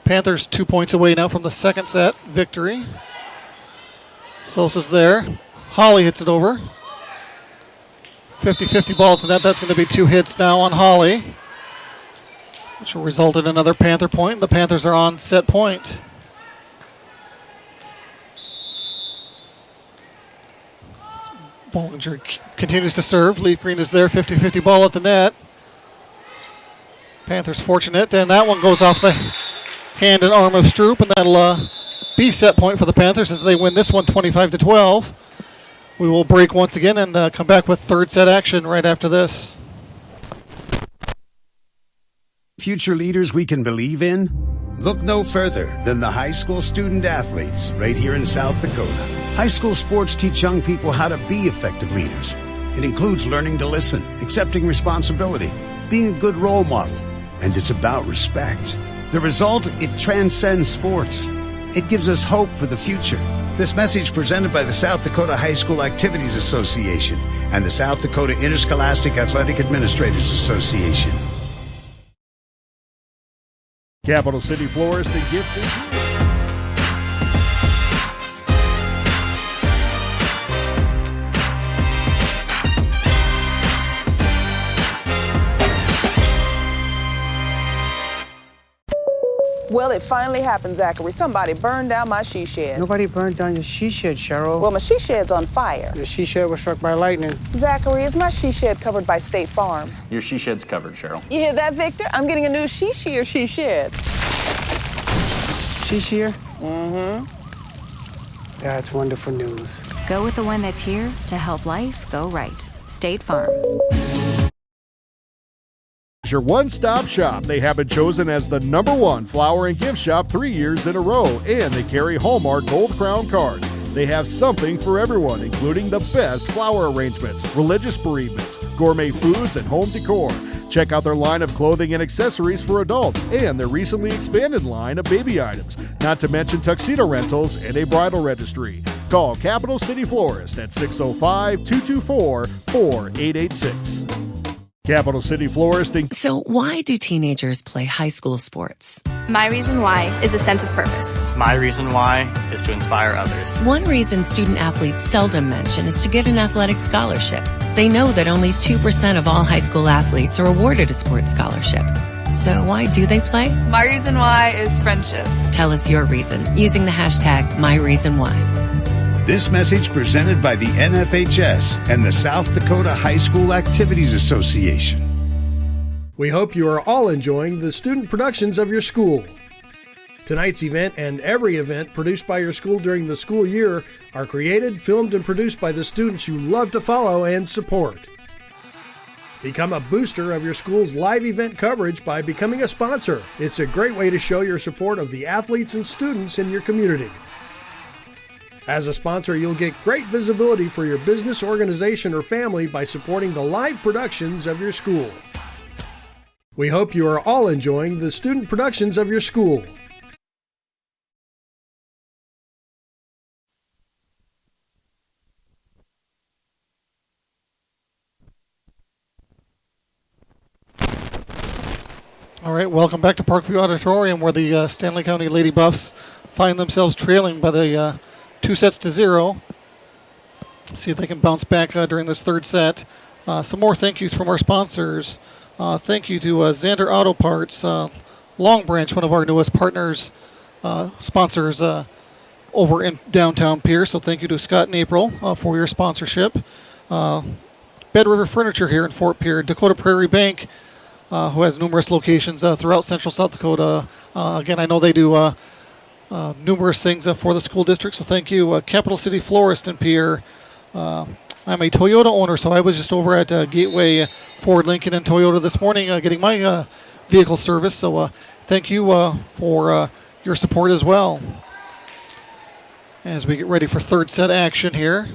Panthers 2 points away now from the second set victory. Sosa's there. Holly hits it over. 50-50 ball to net. That's going to be two hits now on Holly, which will result in another Panther point. The Panthers are on set point. Bollinger continues to serve. Leaf Green is there. 50-50 ball at the net. Panthers fortunate, and that one goes off the hand and arm of Stroop, and that'll B set point for the Panthers as they win this one 25-12. We will break once again and come back with third set action right after this. Future leaders we can believe in? Look no further than the high school student athletes right here in South Dakota. High school sports teach young people how to be effective leaders. It includes learning to listen, accepting responsibility, being a good role model, and it's about respect. The result, it transcends sports. It gives us hope for the future. This message presented by the South Dakota High School Activities Association and the South Dakota Interscholastic Athletic Administrators Association. Capital City Florist and Gifts. Well, it finally happened, Zachary. Somebody burned down my she shed. Nobody burned down your she shed, Cheryl. Well, my she shed's on fire. The she shed was struck by lightning. Zachary, is my she shed covered by State Farm? Your she shed's covered, Cheryl. You hear that, Victor? I'm getting a new she shear she shed. She shear? Mm-hmm. That's wonderful news. Go with the one that's here to help life go right. State Farm. Your one-stop shop. They have been chosen as the #1 flower and gift shop 3 years in a row, and they carry Hallmark Gold Crown cards. They have something for everyone, including the best flower arrangements, religious bereavements, gourmet foods, and home decor. Check out their line of clothing and accessories for adults and their recently expanded line of baby items, not to mention tuxedo rentals and a bridal registry. Call Capital City Florist at 605-224-4886. Capital City Florist. So why do teenagers play high school sports? My reason why is a sense of purpose. My reason why is to inspire others. One reason student athletes seldom mention is to get an athletic scholarship. They know that only 2% of all high school athletes are awarded a sports scholarship. So why do they play? My reason why is friendship. Tell us your reason using the hashtag #MyReasonWhy. This message presented by the NFHS and the South Dakota High School Activities Association. We hope you are all enjoying the student productions of your school. Tonight's event and every event produced by your school during the school year are created, filmed, and produced by the students you love to follow and support. Become a booster of your school's live event coverage by becoming a sponsor. It's a great way to show your support of the athletes and students in your community. As a sponsor, you'll get great visibility for your business, organization, or family by supporting the live productions of your school. We hope you are all enjoying the student productions of your school. All right, welcome back to Parkview Auditorium, where the Stanley County Lady Buffs find themselves trailing by the 2-0. See if they can bounce back during this third set. Some more thank yous from our sponsors. Thank you to Xander Auto Parts, Long Branch, one of our newest partners, sponsors over in downtown Pierce. So thank you to Scott and April for your sponsorship. Bed River Furniture here in Fort Pierre. Dakota Prairie Bank, who has numerous locations throughout central South Dakota. Again, I know they do numerous things for the school district, so thank you. Capital City Florist in Pierre. I'm a Toyota owner, so I was just over at Gateway Ford, Lincoln, and Toyota this morning getting my vehicle service, so thank you for your support as well. As we get ready for third set action here.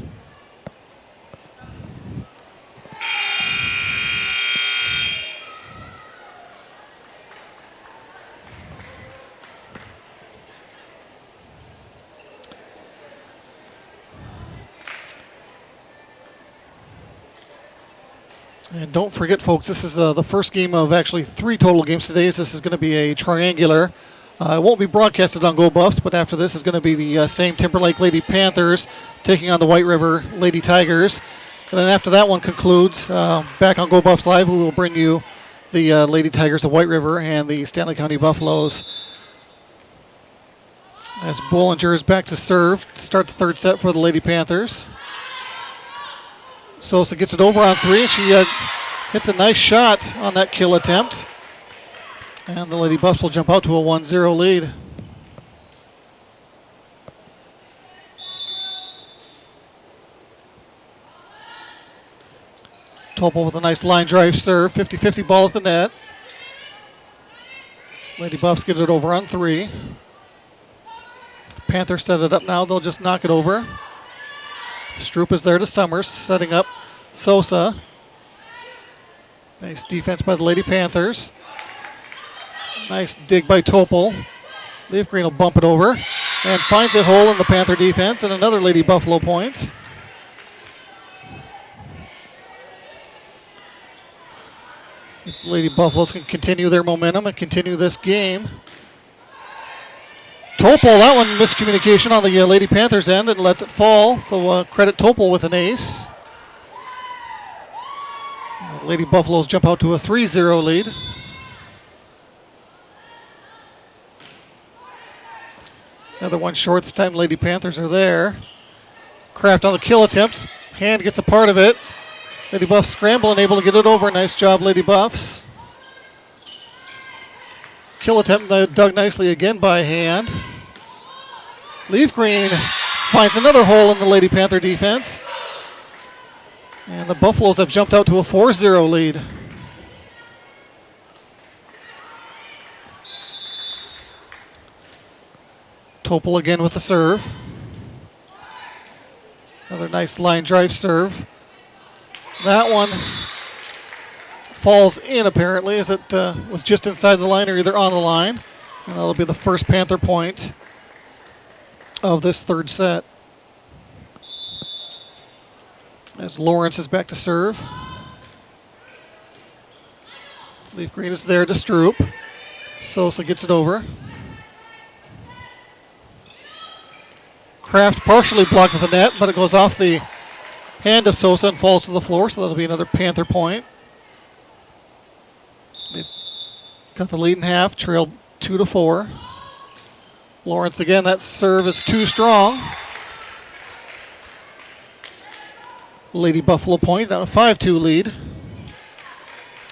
And don't forget, folks, this is the first game of actually 3 total games today. This is going to be a triangular. It won't be broadcasted on Go Buffs, but after this is going to be the same Timber Lake Lady Panthers taking on the White River Lady Tigers. And then after that one concludes, back on Go Buffs Live, we will bring you the Lady Tigers of White River and the Stanley County Buffaloes. As Bollinger is back to serve to start the third set for the Lady Panthers. Sosa gets it over on 3. She hits a nice shot on that kill attempt. And the Lady Buffs will jump out to a 1-0 lead. Topol with a nice line drive serve. 50-50 ball at the net. Lady Buffs get it over on 3. Panthers set it up now. They'll just knock it over. Stroop is there to Summers, setting up Sosa. Nice defense by the Lady Panthers. Nice dig by Topol. Leaf Green will bump it over and finds a hole in the Panther defense, and another Lady Buffalo point. See if the Lady Buffaloes can continue their momentum and continue this game. Topol, that one miscommunication on the Lady Panthers end and lets it fall, so credit Topol with an ace. Lady Buffaloes jump out to a 3-0 lead. Another one short. This time Lady Panthers are there. Kraft on the kill attempt. Hand gets a part of it. Lady Buffs scramble and able to get it over. Nice job, Lady Buffs. Kill attempt dug nicely again by Hand. Leaf Green finds another hole in the Lady Panther defense. And the Buffaloes have jumped out to a 4-0 lead. Topol again with the serve. Another nice line drive serve. That one falls in apparently, as it was just inside the line or either on the line. And that'll be the first Panther point of this third set. As Lawrence is back to serve. Leaf Green is there to Stroop. Sosa gets it over. Kraft partially blocked at the net, but it goes off the hand of Sosa and falls to the floor, so that'll be another Panther point. They've got the lead in half, trailed 2-4. Lawrence again, that serve is too strong. Lady Buffalo point, down a 5-2 lead.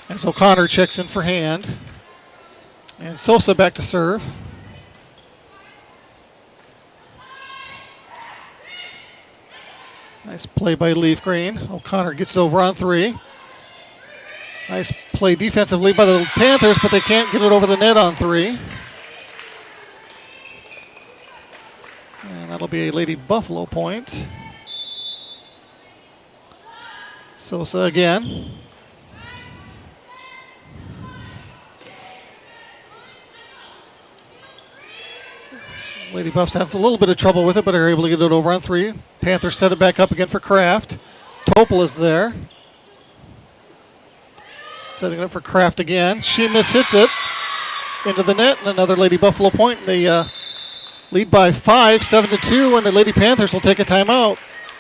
As O'Connor checks in for Hand. And Sosa back to serve. Nice play by Leaf Green. O'Connor gets it over on 3. Nice play defensively by the Panthers, but they can't get it over the net on 3. And that'll be a Lady Buffalo point. Sosa again. Lady Buffs have a little bit of trouble with it, but are able to get it over on 3. Panthers set it back up again for Kraft. Topol is there. Setting it up for Kraft again. She mishits it into the net, and another Lady Buffalo point. They lead by 5, 7-2, and the Lady Panthers will take a timeout.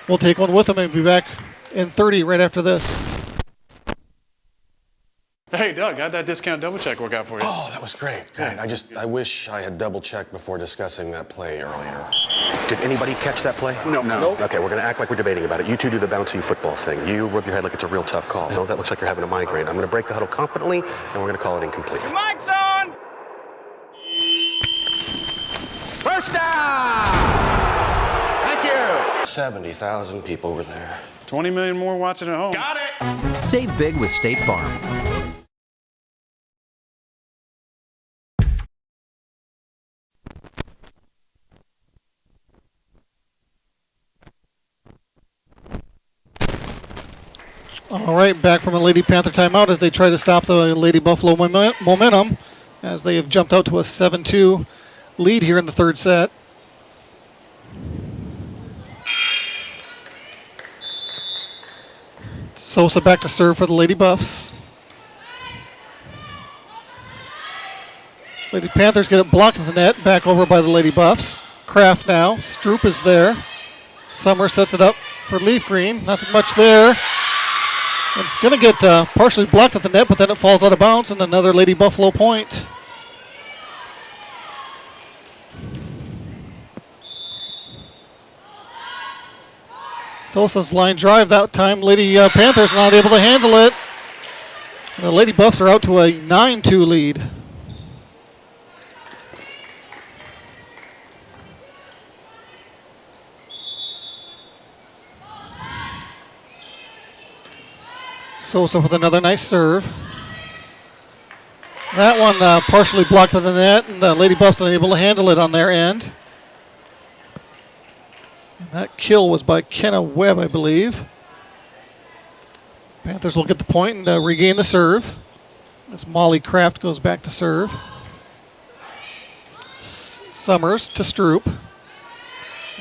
We'll take one with them and be back in 30 right after this. Hey, Doug, how'd that discount double check work out for you? Oh, that was great. Good. I wish I had double checked before discussing that play earlier. Did anybody catch that play? No. Okay, we're going to act like we're debating about it. You two do the bouncy football thing. You rub your head like it's a real tough call. No, that looks like you're having a migraine. I'm going to break the huddle confidently, and we're going to call it incomplete. Your mic's on! First down! Thank you! 70,000 people were there. 20 million more watching at home. Got it! Save big with State Farm. All right, back from a Lady Panther timeout as they try to stop the Lady Buffalo momentum as they have jumped out to a 7-2 lead here in the third set. Sosa back to serve for the Lady Buffs. Lady Panthers get it blocked at the net, back over by the Lady Buffs. Kraft now, Stroop is there. Summer sets it up for Leaf Green, nothing much there. It's going to get partially blocked at the net, but then it falls out of bounds, and another Lady Buffalo point. Sosa's line drive that time. Lady Panthers not able to handle it. And the Lady Buffs are out to a 9-2 lead. Sosa with another nice serve. That one partially blocked by the net, and the Lady Buffs unable to handle it on their end. And that kill was by Kenna Webb, I believe. Panthers will get the point and regain the serve as Molly Kraft goes back to serve. Summers to Stroop.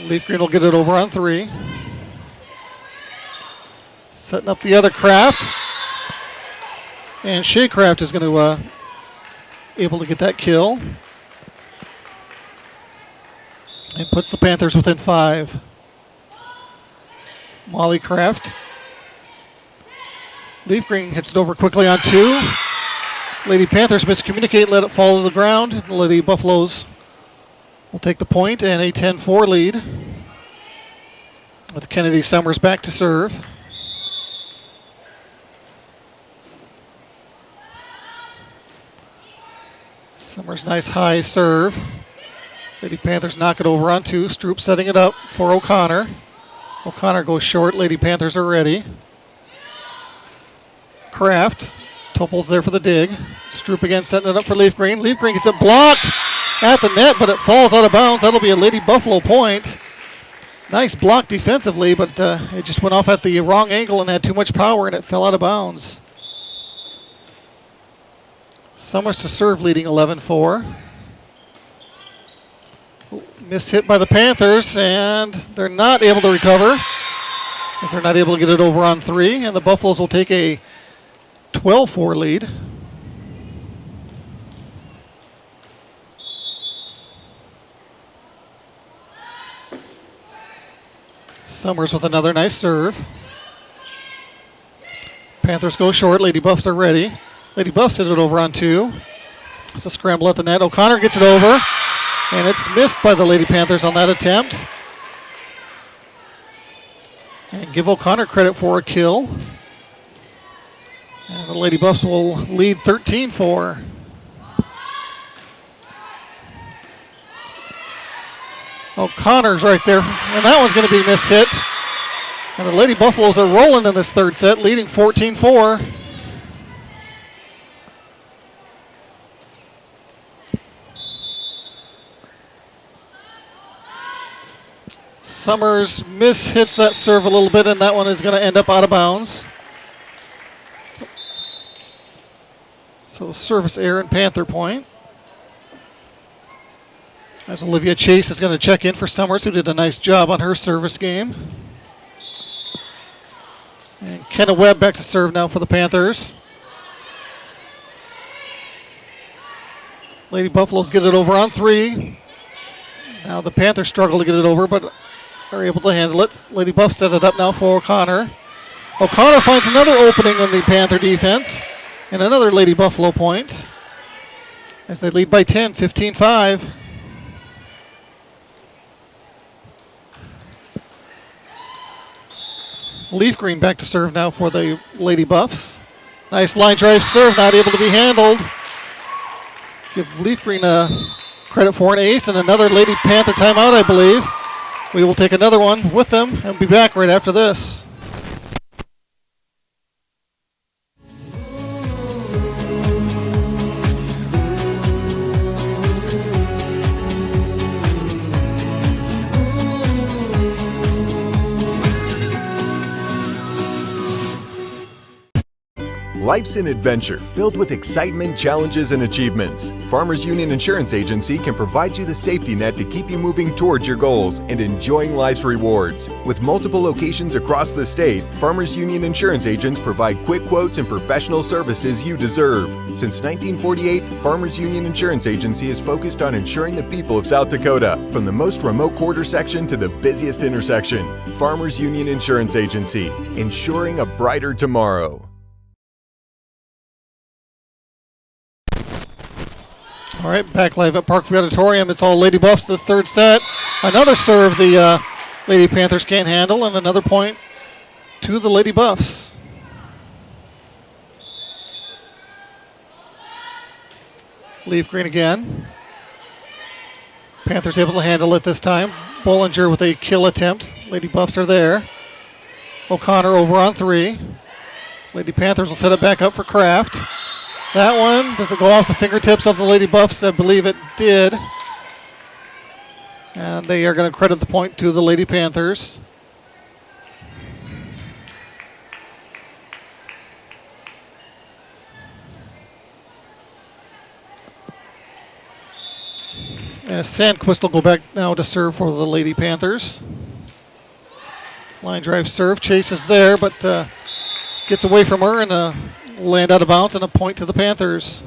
Leaf Green will get it over on 3. Setting up the other Kraft. And Shea Kraft is going to able to get that kill. And puts the Panthers within 5. Molly Kraft. Leaf Green hits it over quickly on 2. Lady Panthers miscommunicate, let it fall to the ground. The Lady Buffaloes will take the point and a 10-4 lead. With Kennedy Summers back to serve. Summers nice high serve. Lady Panthers knock it over on 2. Stroop setting it up for O'Connor. O'Connor goes short. Lady Panthers are ready. Kraft. Topol's there for the dig. Stroop again setting it up for Leaf Green. Leaf Green gets it blocked at the net, but it falls out of bounds. That'll be a Lady Buffalo point. Nice block defensively, but it just went off at the wrong angle and had too much power, and it fell out of bounds. Summers to serve, leading 11-4. Missed hit by the Panthers, and they're not able to recover as they're not able to get it over on 3, and the Buffaloes will take a 12-4 lead. Summers with another nice serve. Panthers go short. Lady Buffs are ready. Lady Buffs hit it over on 2. It's a scramble at the net. O'Connor gets it over, and it's missed by the Lady Panthers on that attempt. And give O'Connor credit for a kill. And the Lady Buffs will lead 13-4. O'Connor's right there, and that one's going to be mishit. And the Lady Buffaloes are rolling in this third set, leading 14-4. Summers mishits that serve a little bit, and that one is going to end up out of bounds. So service error and Panther point. As Olivia Chase is going to check in for Summers, who did a nice job on her service game. And Kenna Webb back to serve now for the Panthers. Lady Buffaloes get it over on 3. Now the Panthers struggle to get it over, but are able to handle it. Lady Buff set it up now for O'Connor. O'Connor finds another opening on the Panther defense, and another Lady Buffalo point as they lead by 10, 15-5. Leaf Green back to serve now for the Lady Buffs. Nice line drive serve, not able to be handled. Give Leaf Green credit for an ace and another Lady Panther timeout, I believe. We will take another one with them and be back right after this. Life's an adventure filled with excitement, challenges, and achievements. Farmers Union Insurance Agency can provide you the safety net to keep you moving towards your goals and enjoying life's rewards. With multiple locations across the state, Farmers Union Insurance agents provide quick quotes and professional services you deserve. Since 1948, Farmers Union Insurance Agency is focused on insuring the people of South Dakota, from the most remote quarter section to the busiest intersection. Farmers Union Insurance Agency, ensuring a brighter tomorrow. All right, back live at Parkview Auditorium. It's all Lady Buffs this third set. Another serve the Lady Panthers can't handle, and another point to the Lady Buffs. Leaf Green again. Panthers able to handle it this time. Bollinger with a kill attempt. Lady Buffs are there. O'Connor over on 3. Lady Panthers will set it back up for Kraft. That one, does it go off the fingertips of the Lady Buffs? I believe it did. And they are going to credit the point to the Lady Panthers. As Sandquist will go back now to serve for the Lady Panthers. Line drive serve, Chase is there, but gets away from her and land out of bounds and a point to the Panthers.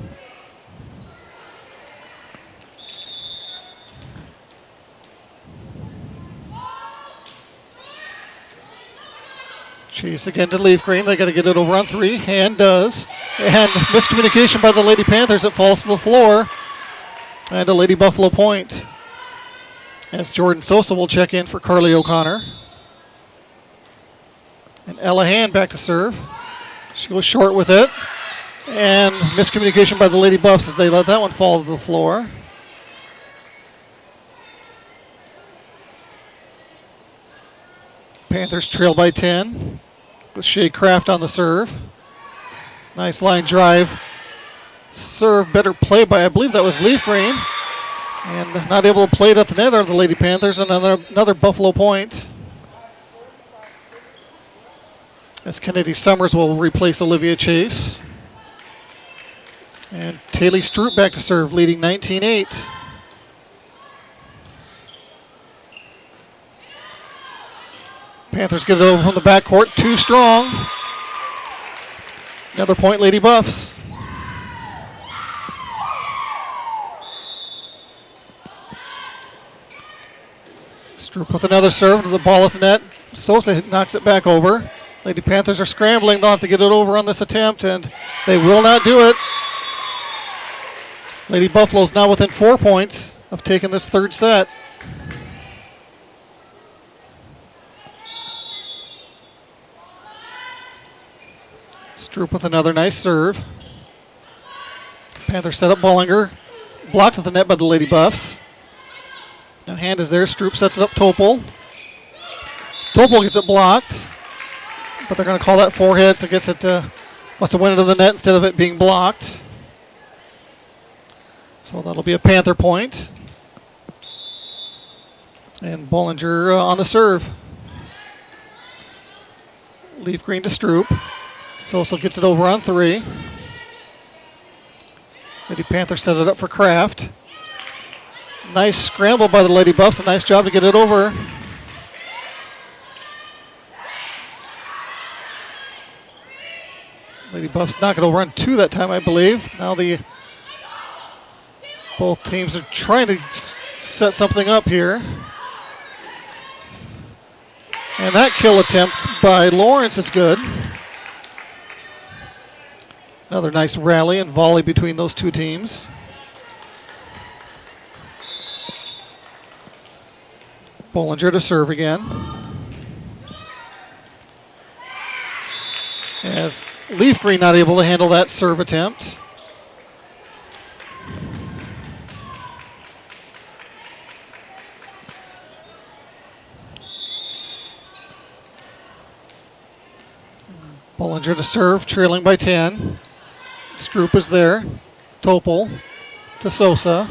Chase again to Leaf Green. They got to get it over on 3, and does. And miscommunication by the Lady Panthers. It falls to the floor. And a Lady Buffalo point. As Jordan Sosa will check in for Carly O'Connor. And Ella Hand back to serve. She goes short with it. And miscommunication by the Lady Buffs as they let that one fall to the floor. Panthers trail by 10 with Shea Kraft on the serve. Nice line drive. Serve, better play by, I believe that was Leaf Green. And not able to play it at the net are the Lady Panthers. And another Buffalo point. As Kennedy Summers will replace Olivia Chase. And Taylor Stroop back to serve, leading 19-8. Panthers get it over from the backcourt, too strong. Another point, Lady Buffs. Stroop with another serve to the ball at the net. Sosa knocks it back over. Lady Panthers are scrambling. They'll have to get it over on this attempt, and they will not do it. Lady Buffaloes now within 4 points of taking this third set. Stroop with another nice serve. Panthers set up Bollinger. Blocked at the net by the Lady Buffs. Now Hand is there. Stroop sets it up Topol. Topol gets it blocked. But they're going to call that forehead, so gets it must have went into the net instead of it being blocked. So that'll be a Panther point. And Bollinger on the serve. Leaf Green to Stroop. Sosa gets it over on 3. Lady Panther set it up for Kraft. Nice scramble by the Lady Buffs. A nice job to get it over. Lady Buffs knock it over on 2 that time, I believe. Now both teams are trying to set something up here. And that kill attempt by Lawrence is good. Another nice rally and volley between those two teams. Bollinger to serve again. As Leaf Green not able to handle that serve attempt. Bollinger to serve, trailing by 10. Stroop is there. Topol to Sosa.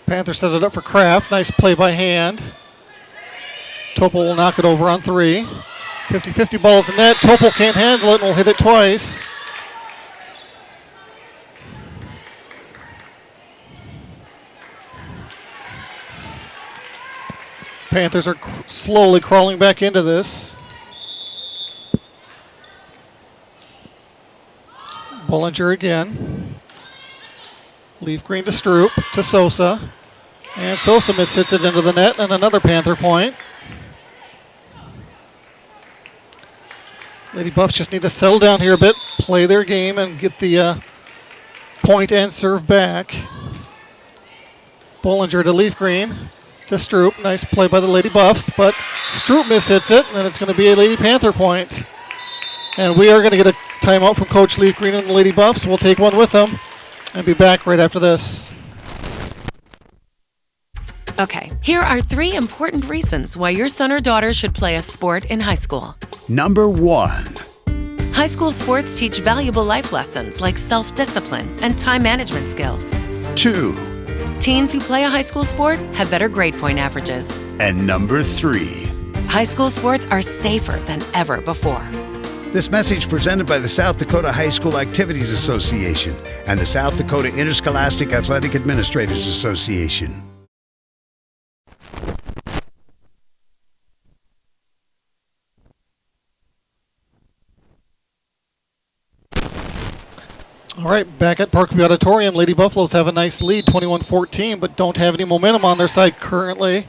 Panthers set it up for Kraft. Nice play by Hand. Topol will knock it over on 3. 50-50 ball at the net. Topol can't handle it and will hit it twice. Panthers are slowly crawling back into this. Bollinger again. Leaf Green to Stroop to Sosa. And Sosa hits it into the net and another Panther point. Lady Buffs just need to settle down here a bit, play their game, and get the point and serve back. Bollinger to Leaf Green to Stroop. Nice play by the Lady Buffs, but Stroop hits it, and it's going to be a Lady Panther point. And we are going to get a timeout from Coach Leaf Green and the Lady Buffs. We'll take one with them and be back right after this. Okay, here are 3 important reasons why your son or daughter should play a sport in high school. Number 1. High school sports teach valuable life lessons like self-discipline and time management skills. 2. Teens who play a high school sport have better grade point averages. And number 3. High school sports are safer than ever before. This message presented by the South Dakota High School Activities Association and the South Dakota Interscholastic Athletic Administrators Association. All right, back at Parkview Auditorium, Lady Buffaloes have a nice lead, 21-14, but don't have any momentum on their side currently,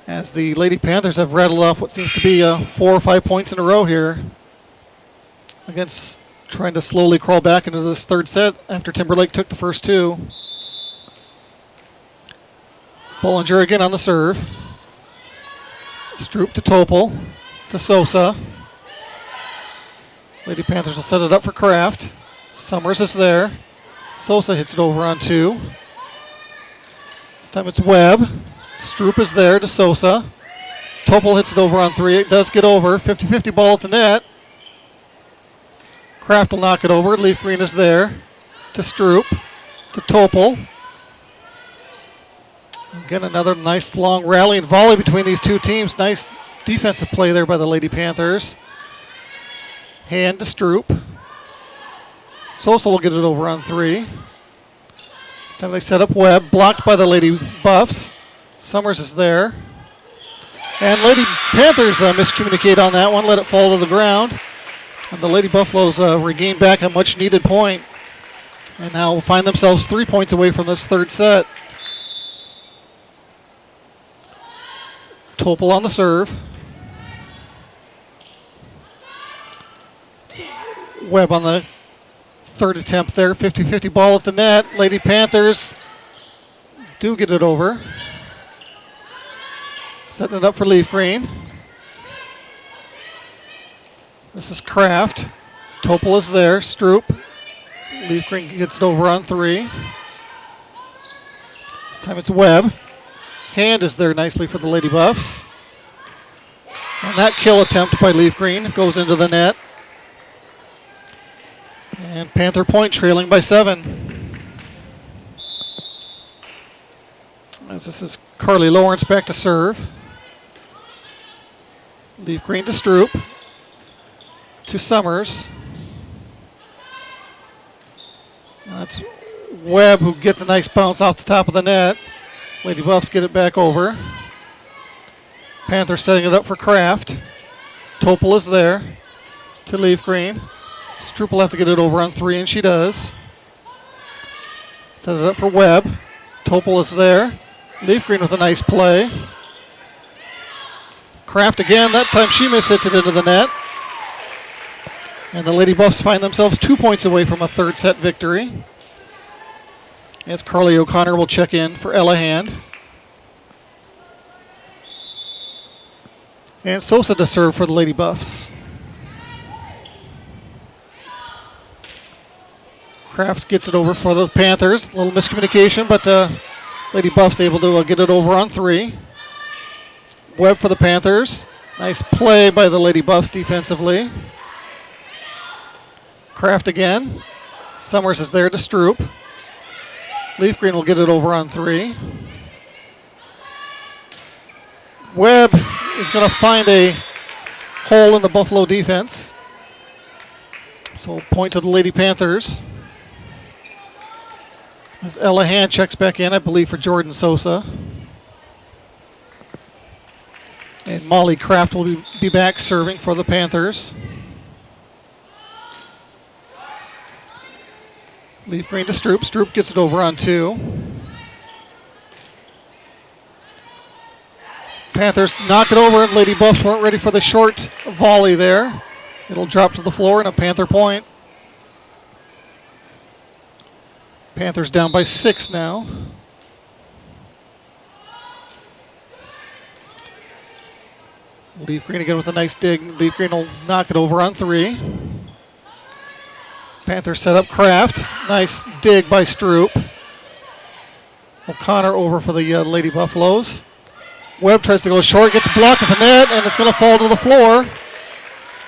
as the Lady Panthers have rattled off what seems to be 4 or 5 points in a row here, against trying to slowly crawl back into this third set after Timber Lake took the first 2. Bollinger again on the serve. Stroop to Topol, to Sosa. Lady Panthers will set it up for Kraft. Summers is there. Sosa hits it over on 2. This time it's Webb. Stroop is there to Sosa. Topol hits it over on 3. It does get over. 50-50 ball at the net. Kraft will knock it over. Leaf Green is there to Stroop. To Topol. Again, another nice long rally and volley between these two teams. Nice defensive play there by the Lady Panthers. Hand to Stroop. Sosa will get it over on 3. This time they set up Webb. Blocked by the Lady Buffs. Summers is there. And Lady Panthers miscommunicate on that one. Let it fall to the ground. And the Lady Buffaloes regain back a much needed point. And now find themselves 3 points away from this third set. Topol on the serve. Webb on the third attempt there. 50-50 ball at the net. Lady Panthers do get it over. Setting it up for Leaf Green. This is Kraft. Topol is there. Stroop. Leaf Green gets it over on 3. This time it's Webb. Hand is there nicely for the Lady Buffs. And that kill attempt by Leaf Green goes into the net. And Panther Point trailing by 7. As this is Carly Lawrence back to serve. Leaf Green to Stroop. To Summers. That's Webb who gets a nice bounce off the top of the net. Lady Buffs get it back over. Panther setting it up for Kraft. Topol is there to Leaf Green. Stroop will have to get it over on 3, and she does. Set it up for Webb. Topol is there. Leaf Green with a nice play. Kraft again. That time she mishits it into the net. And the Lady Buffs find themselves 2 points away from a third set victory. As Carly O'Connor will check in for Ella Hand. And Sosa to serve for the Lady Buffs. Kraft gets it over for the Panthers. A little miscommunication, but Lady Buffs able to get it over on 3. Webb for the Panthers. Nice play by the Lady Buffs defensively. Kraft again. Summers is there to Stroop. Leaf Green will get it over on 3. Webb is going to find a hole in the Buffalo defense. So point to the Lady Panthers. As Ella Hand checks back in, I believe, for Jordan Sosa. And Molly Kraft will be back serving for the Panthers. Leaf Green to Stroop. Stroop gets it over on 2. Panthers knock it over, and Lady Buffs weren't ready for the short volley there. It'll drop to the floor and a Panther point. Panthers down by 6 now. Leaf Green again with a nice dig. Leaf Green will knock it over on 3. Panthers set up Kraft. Nice dig by Stroop. O'Connor over for the Lady Buffaloes. Webb tries to go short, gets blocked at the net, and it's going to fall to the floor.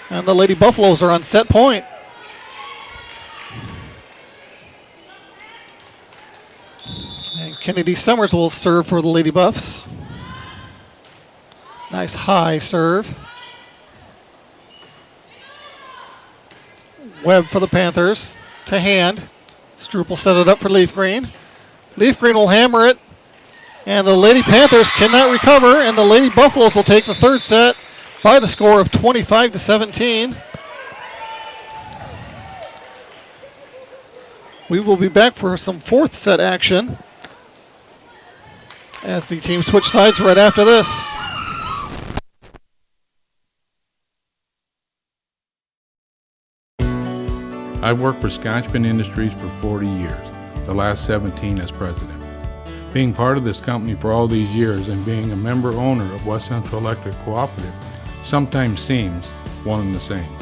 And the Lady Buffaloes are on set point. And Kennedy Summers will serve for the Lady Buffs. Nice high serve. Webb for the Panthers. To hand. Stroop will set it up for Leaf Green. Leaf Green will hammer it. And the Lady Panthers cannot recover. And the Lady Buffaloes will take the third set by the score of 25-17. We will be back for some fourth set action as the teams switch sides right after this. I've worked for Scotchman Industries for 40 years, the last 17 as president. Being part of this company for all these years and being a member owner of West Central Electric Cooperative sometimes seems one and the same.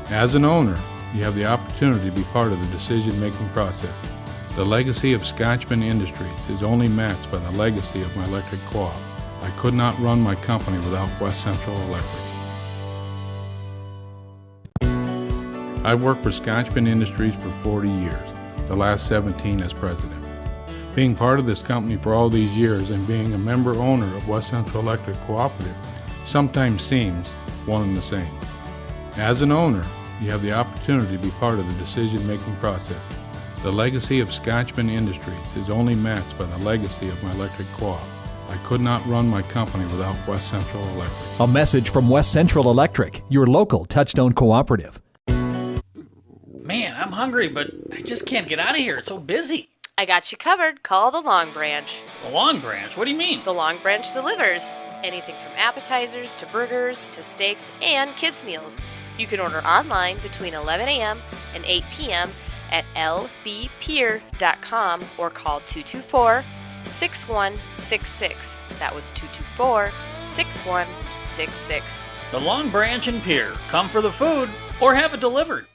As an owner, you have the opportunity to be part of the decision-making process. The legacy of Scotchman Industries is only matched by the legacy of my electric co-op. I could not run my company without West Central Electric. I've worked for Scotchman Industries for 40 years, the last 17 as president. Being part of this company for all these years and being a member owner of West Central Electric Cooperative sometimes seems one and the same. As an owner, you have the opportunity to be part of the decision-making process. The legacy of Scotchman Industries is only matched by the legacy of my electric co-op. I could not run my company without West Central Electric. A message from West Central Electric, your local Touchstone cooperative. Man, I'm hungry, but I just can't get out of here. It's so busy. I got you covered. Call the Long Branch. The Long Branch? What do you mean? The Long Branch delivers. Anything from appetizers to burgers to steaks and kids' meals. You can order online between 11 a.m. and 8 p.m. at lbpier.com or call 224-6166. That was 224-6166. The Long Branch and Pier. Come for the food or have it delivered.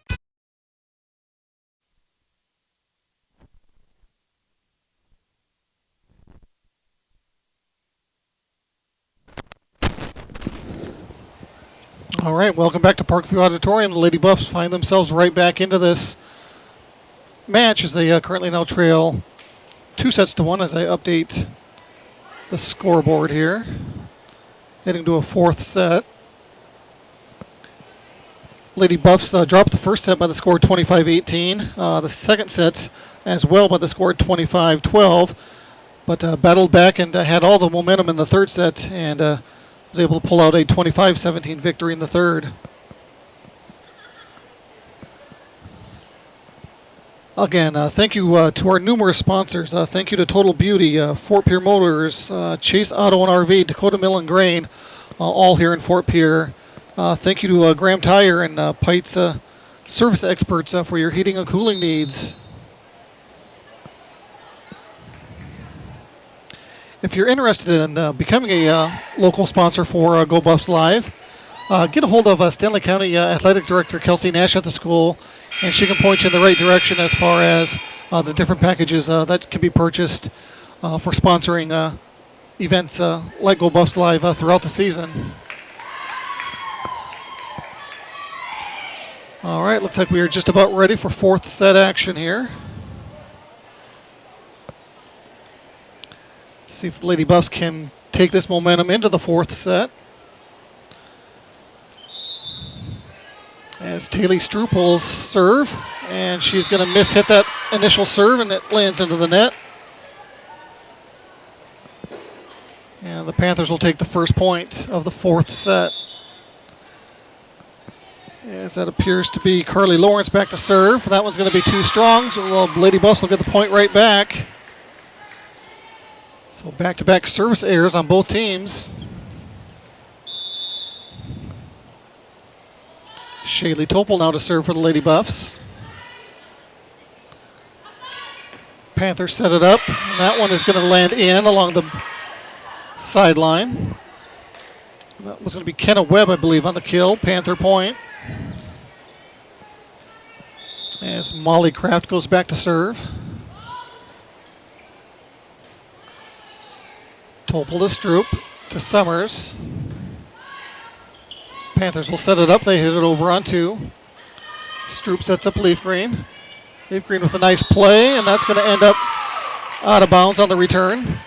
All right, welcome back to Parkview Auditorium. The Lady Buffs find themselves right back into this match as they currently now trail 2-1 as I update the scoreboard here. Heading to a fourth set. Lady Buffs dropped the first set by the score 25-18. The second set as well by the score 25-12. But battled back and had all the momentum in the third set and was able to pull out a 25-17 victory in the third. Again, thank you to our numerous sponsors. Thank you to Total Beauty, Fort Pierre Motors, Chase Auto and RV, Dakota Mill and Grain, all here in Fort Pierre. Thank you to Graham Tire and Pites Service Experts for your heating and cooling needs. If you're interested in becoming a local sponsor for Go Buffs Live, get a hold of Stanley County Athletic Director Kelsey Nash at the school, and she can point you in the right direction as far as the different packages that can be purchased for sponsoring events like Go Buffs Live throughout the season. All right, looks like we are just about ready for fourth set action here. See if the Lady Buffs can take this momentum into the fourth set. As Taylor Stroop will serve, and she's going to hit that initial serve, and it lands into the net. And the Panthers will take the first point of the fourth set. As that appears to be Carly Lawrence back to serve. That one's going to be too strong, so Lady Buffs will get the point right back. So back-to-back service errors on both teams. Shaylee Topol now to serve for the Lady Buffs. Panthers set it up. And that one is going to land in along the sideline. That was going to be Kenna Webb, I believe, on the kill. Panther point. As Molly Kraft goes back to serve. Topol to Stroop to Summers. Panthers will set it up. They hit it over on 2. Stroop sets up Leaf Green. Leaf Green with a nice play, and that's going to end up out of bounds on the return.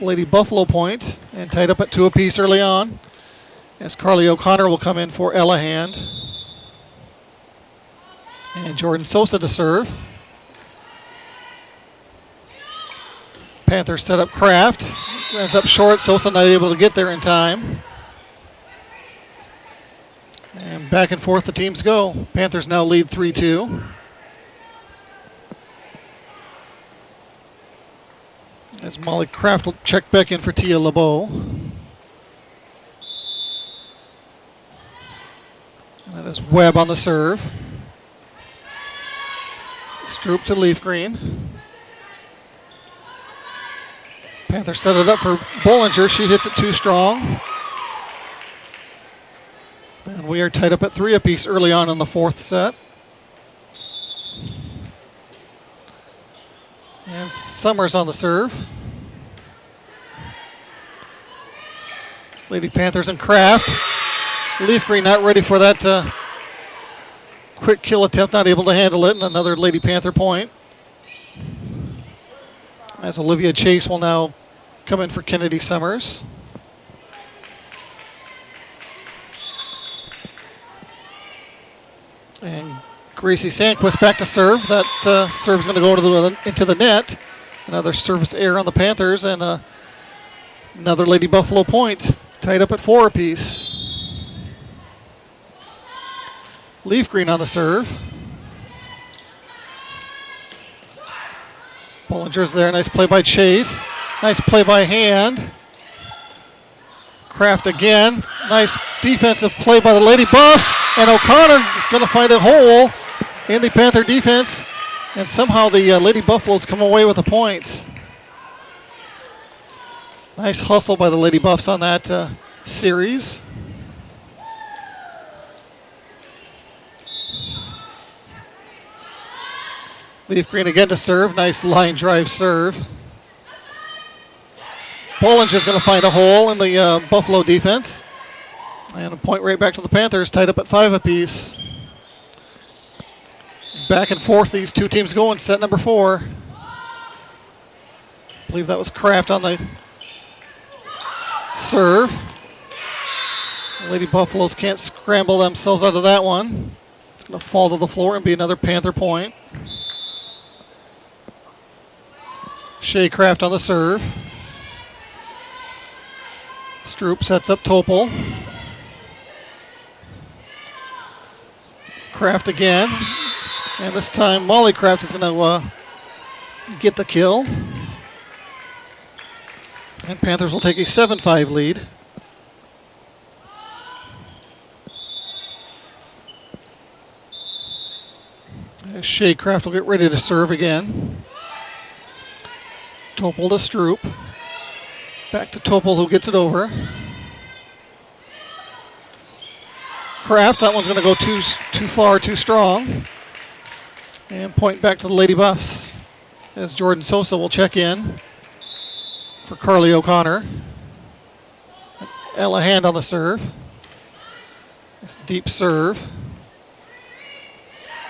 Lady Buffalo point, and tied up at 2 apiece early on, as Carly O'Connor will come in for Ella Hand. And Jordan Sosa to serve. Panthers set up Kraft. Ends up short. Sosa not able to get there in time. And back and forth the teams go. Panthers now lead 3-2. As Molly Kraft will check back in for Tia LeBeau. And that is Webb on the serve. Stroop to Leaf Green. Panthers set it up for Bollinger. She hits it too strong. And we are tied up at 3 apiece early on in the 4th set. And Summers on the serve. Lady Panthers and Kraft. Leaf Green not ready for that quick kill attempt, not able to handle it, and another Lady Panther point. As Olivia Chase will now come in for Kennedy Summers. And Gracie Sandquist back to serve. That serve's going to go into the net. Another service error on the Panthers, and another Lady Buffalo point. Tied up at 4 apiece. Leaf Green on the serve. Bollinger's there. Nice play by Chase. Nice play by Hand. Kraft again. Nice defensive play by the Lady Buffs. And O'Connor is going to find a hole in the Panther defense. And somehow the Lady Buffaloes come away with a point. Nice hustle by the Lady Buffs on that series. Leaf Green again to serve. Nice line drive serve. Bollinger's going to find a hole in the Buffalo defense. And a point right back to the Panthers, tied up at 5 apiece. Back and forth these two teams go in set number 4. I believe that was Kraft on the serve. Lady Buffaloes can't scramble themselves out of that one. It's going to fall to the floor and be another Panther point. Shea Kraft on the serve. Stroop sets up Topol. Kraft again. And this time Molly Kraft is going to get the kill. And Panthers will take a 7-5 lead. Shea Kraft will get ready to serve again. Topol to Stroop. Back to Topol, who gets it over. Kraft, that one's going to go too far, too strong. And point back to the Lady Buffs as Jordan Sosa will check in for Carly O'Connor. Ella Hand on the serve. This deep serve.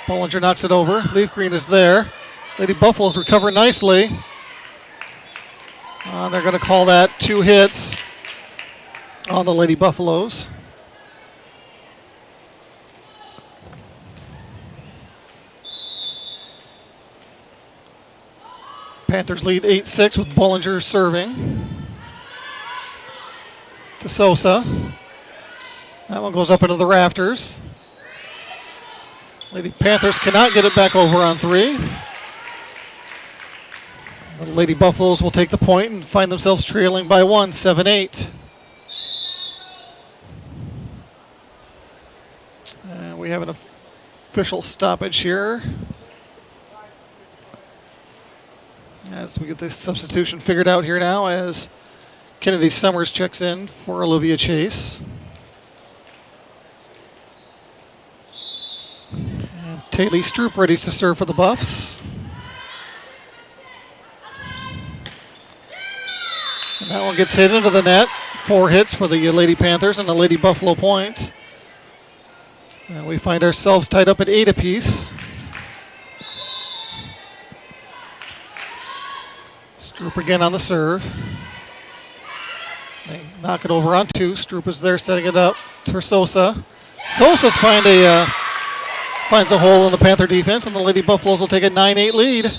Bollinger knocks it over. Leaf Green is there. Lady Buffaloes recover nicely. They're going to call that 2 hits on the Lady Buffaloes. Panthers lead 8-6 with Bollinger serving to Sosa. That one goes up into the rafters. Lady Panthers cannot get it back over on 3. The Lady Buffaloes will take the point and find themselves trailing by 1, 7-8. And we have an official stoppage here as we get this substitution figured out here now, as Kennedy Summers checks in for Olivia Chase. And Taylor Stroop ready to serve for the Buffs. And That one gets hit into the net. 4 hits for the Lady Panthers and the Lady Buffalo point. And we find ourselves tied up at 8 apiece. Stroop again on the serve. They knock it over on 2. Stroop is there setting it up for Sosa. Sosa's finds a hole in the Panther defense, and the Lady Buffaloes will take a 9-8 lead.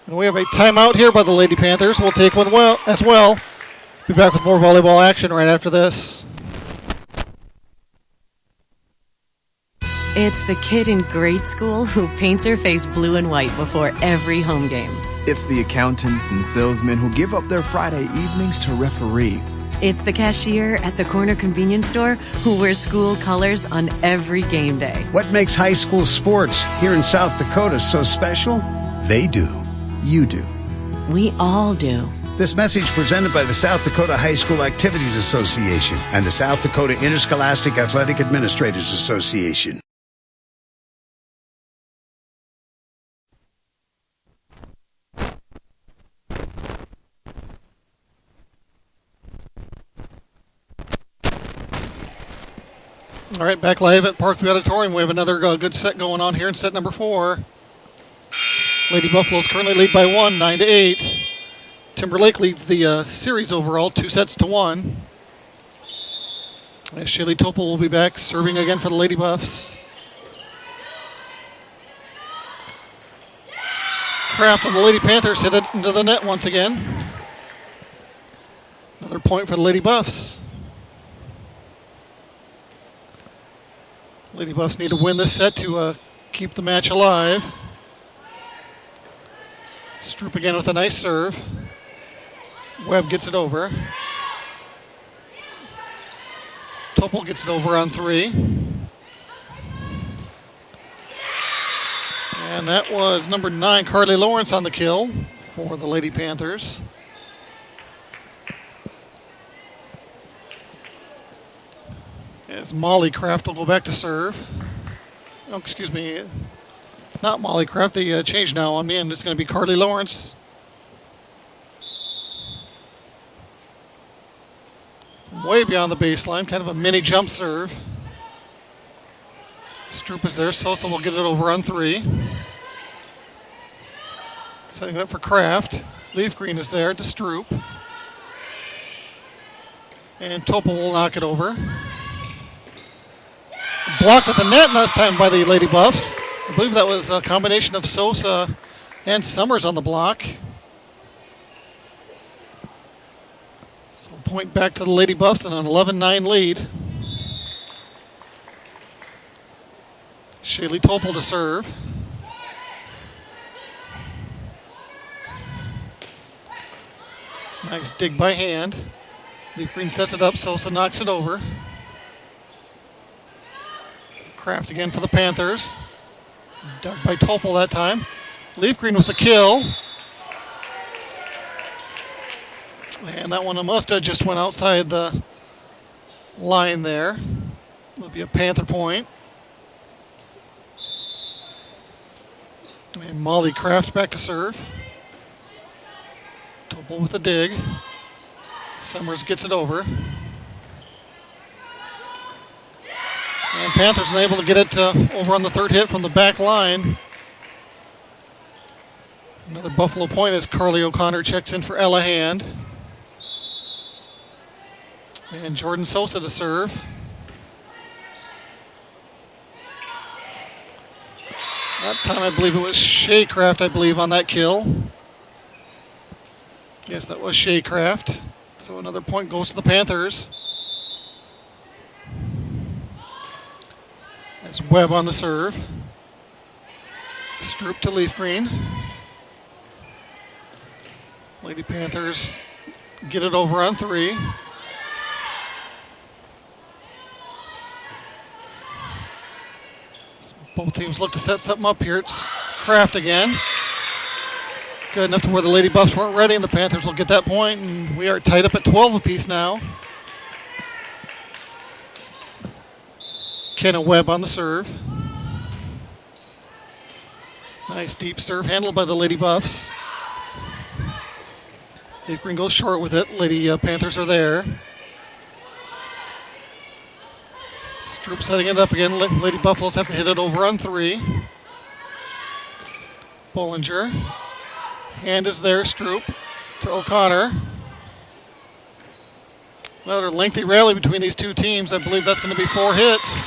And we have a timeout here by the Lady Panthers. We'll take one as well. Be back with more volleyball action right after this. It's the kid in grade school who paints her face blue and white before every home game. It's the accountants and salesmen who give up their Friday evenings to referee. It's the cashier at the corner convenience store who wears school colors on every game day. What makes high school sports here in South Dakota so special? They do. You do. We all do. This message presented by the South Dakota High School Activities Association and the South Dakota Interscholastic Athletic Administrators Association. All right, back live at Parkview Auditorium. We have another good set going on here in set number 4. Lady Buffaloes currently lead by 1, 9-8. Timber Lake leads the series overall, 2-1. Shaylee Topol will be back serving again for the Lady Buffs. Kraft and the Lady Panthers hit it into the net once again. Another point for the Lady Buffs. Lady Buffs need to win this set to keep the match alive. Stroop again with a nice serve. Webb gets it over. Topol gets it over on 3. And that was number 9, Carly Lawrence on the kill for the Lady Panthers. As Molly Kraft will go back to serve. Oh, excuse me. Not Molly Kraft. They changed now on me, and it's going to be Carly Lawrence. Way beyond the baseline. Kind of a mini jump serve. Stroop is there. Sosa will get it over on 3. Setting it up for Kraft. Leaf Green is there to Stroop. And Topol will knock it over. Blocked at the net last time by the Lady Buffs. I believe that was a combination of Sosa and Summers on the block. So point back to the Lady Buffs and an 11-9 lead. Shaylee Topol to serve. Nice dig by hand. Leaf Green sets it up, Sosa knocks it over. Kraft again for the Panthers. Dug by Topol that time. Leaf Green with the kill. And that one must have just went outside the line there. It'll be a Panther point. And Molly Kraft back to serve. Topol with a dig. Summers gets it over. And Panthers unable to get it over on the third hit from the back line. Another Buffalo point as Carly O'Connor checks in for Ella Hand. And Jordan Sosa to serve. That time I believe it was Shea Kraft, I believe, on that kill. Yes, that was Shea Kraft. So another point goes to the Panthers. That's Webb on the serve. Stroop to Leaf Green. Lady Panthers get it over on 3. So both teams look to set something up here. It's Kraft again. Good enough to where the Lady Buffs weren't ready, and the Panthers will get that point, and we are tied up at 12 apiece now. Kenna Webb on the serve. Nice deep serve handled by the Lady Buffs. Leaf Green goes short with it. Lady Panthers are there. Stroop setting it up again. Lady Buffaloes have to hit it over on 3. Bollinger. Hand is there. Stroop to O'Connor. Another lengthy rally between these two teams. I believe that's going to be 4 hits.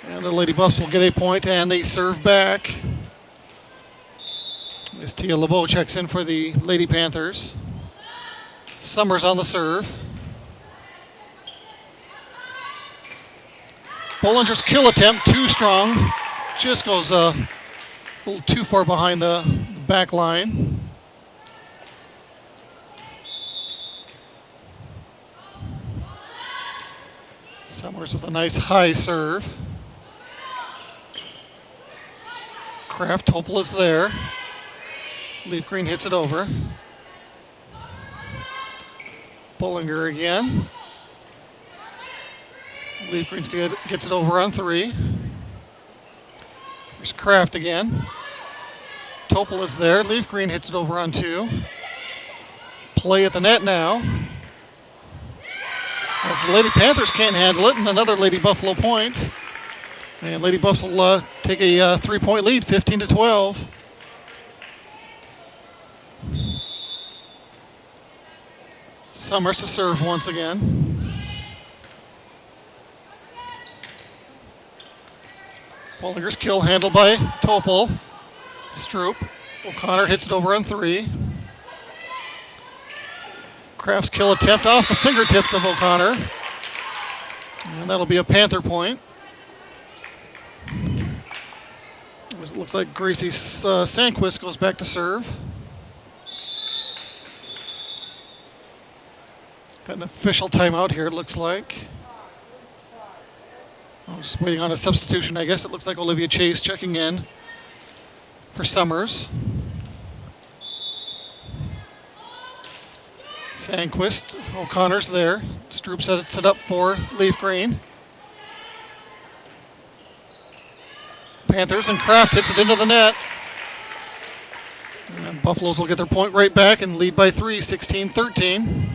And the Lady Buffs will get a point, and they serve back. As Tia LeBeau checks in for the Lady Panthers. Summers on the serve. Bollinger's kill attempt, too strong. Just goes a little too far behind the back line. Summers with a nice high serve. Kraft, Topel is there. Leaf Green hits it over. Bollinger again. Leaf Green gets it over on 3. There's Kraft again. Topel is there. Leaf Green hits it over on 2. Play at the net now. As the Lady Panthers can't handle it, and another Lady Buffalo point. And Lady Buffs will take a 3-point lead, 15-12. Summers to serve once again. Bollinger's kill handled by Topel. Stroop. O'Connor hits it over on 3. Kraft's kill attempt off the fingertips of O'Connor. And that'll be a Panther point. It looks like Gracie Sandquist goes back to serve. Got an official timeout here, it looks like. I'm just waiting on a substitution, I guess. It looks like Olivia Chase checking in for Summers. Sandquist, O'Connor's there. Stroop sets it up for Leaf Green. Panthers, and Kraft hits it into the net. And Buffaloes will get their point right back and lead by 3, 16-13.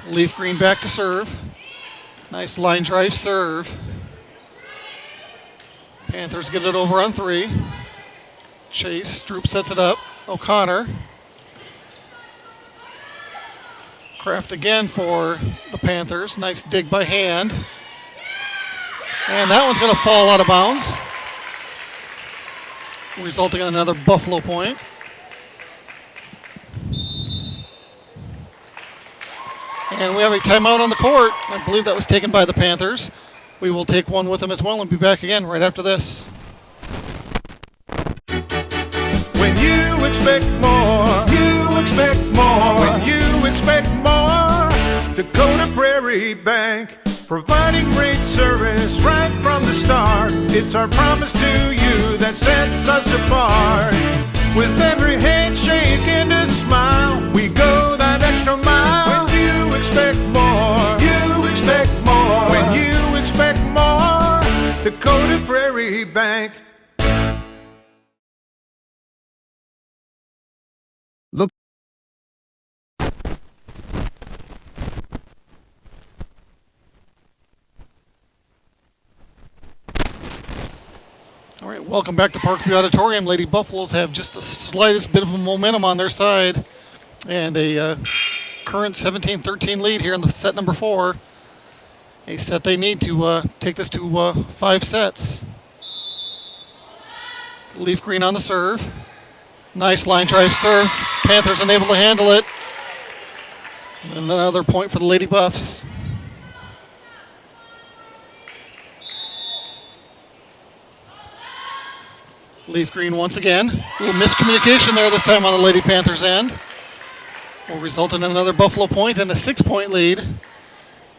Leaf Green back to serve. Nice line drive serve. Panthers get it over on 3. Chase, Stroop sets it up. O'Connor. Kraft again for the Panthers. Nice dig by hand. And that one's going to fall out of bounds, resulting in another Buffalo point. And we have a timeout on the court. I believe that was taken by the Panthers. We will take one with them as well and be back again right after this. When you expect more, you expect more. When you expect more, Dakota Prairie Bank. Providing great service right from the start. It's our promise to you that sets us apart. With every handshake and a smile, we go that extra mile. When you expect more, you expect more. When you expect more, Dakota Prairie Bank. Look. All right, welcome back to Parkview Auditorium. Lady Buffaloes have just the slightest bit of a momentum on their side, and a current 17-13 lead here in the set number 4. A set they need to take this to 5 sets. Leaf Green on the serve. Nice line drive serve. Panthers unable to handle it. And another point for the Lady Buffs. Leaf Green once again. A little miscommunication there this time on the Lady Panthers end. Will result in another Buffalo point and a 6-point lead.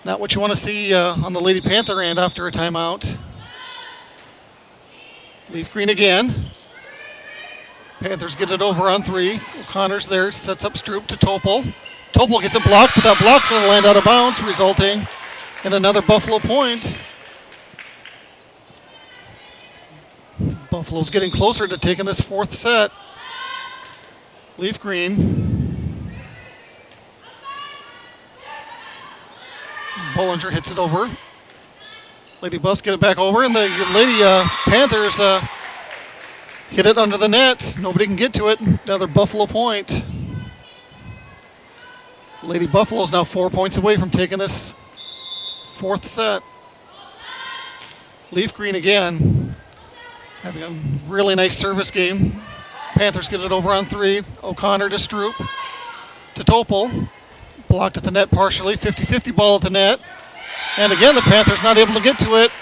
Not what you want to see on the Lady Panther end after a timeout. Leaf Green again. Panthers get it over on 3. O'Connor's there, sets up Stroop to Topel. Topel gets it blocked, but that block's going to land out of bounds, resulting in another Buffalo point. Buffaloes getting closer to taking this fourth set. Leaf green. Bollinger hits it over. Lady Buffs get it back over, and the Lady Panthers hit it under the net. Nobody can get to it. Another Buffalo point. Lady Buffaloes now 4 points away from taking this fourth set. Leaf green again. Having a really nice service game. Panthers get it over on three. O'Connor to Stroop. To Topol. Blocked at the net partially. 50-50 ball at the net. And again, the Panthers not able to get to it.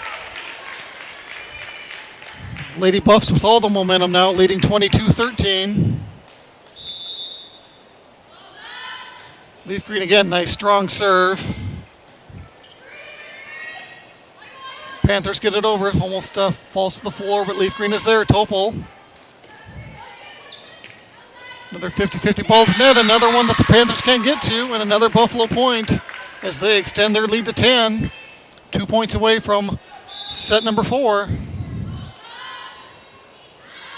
Lady Buffs with all the momentum now, leading 22-13. Leaf green again, nice strong serve. Panthers get it over, almost falls to the floor, but Leaf green is there. Topol. Another 50-50 ball to the net, another one that the Panthers can't get to, and another Buffalo point as they extend their lead to 10. 2 points away from set number 4.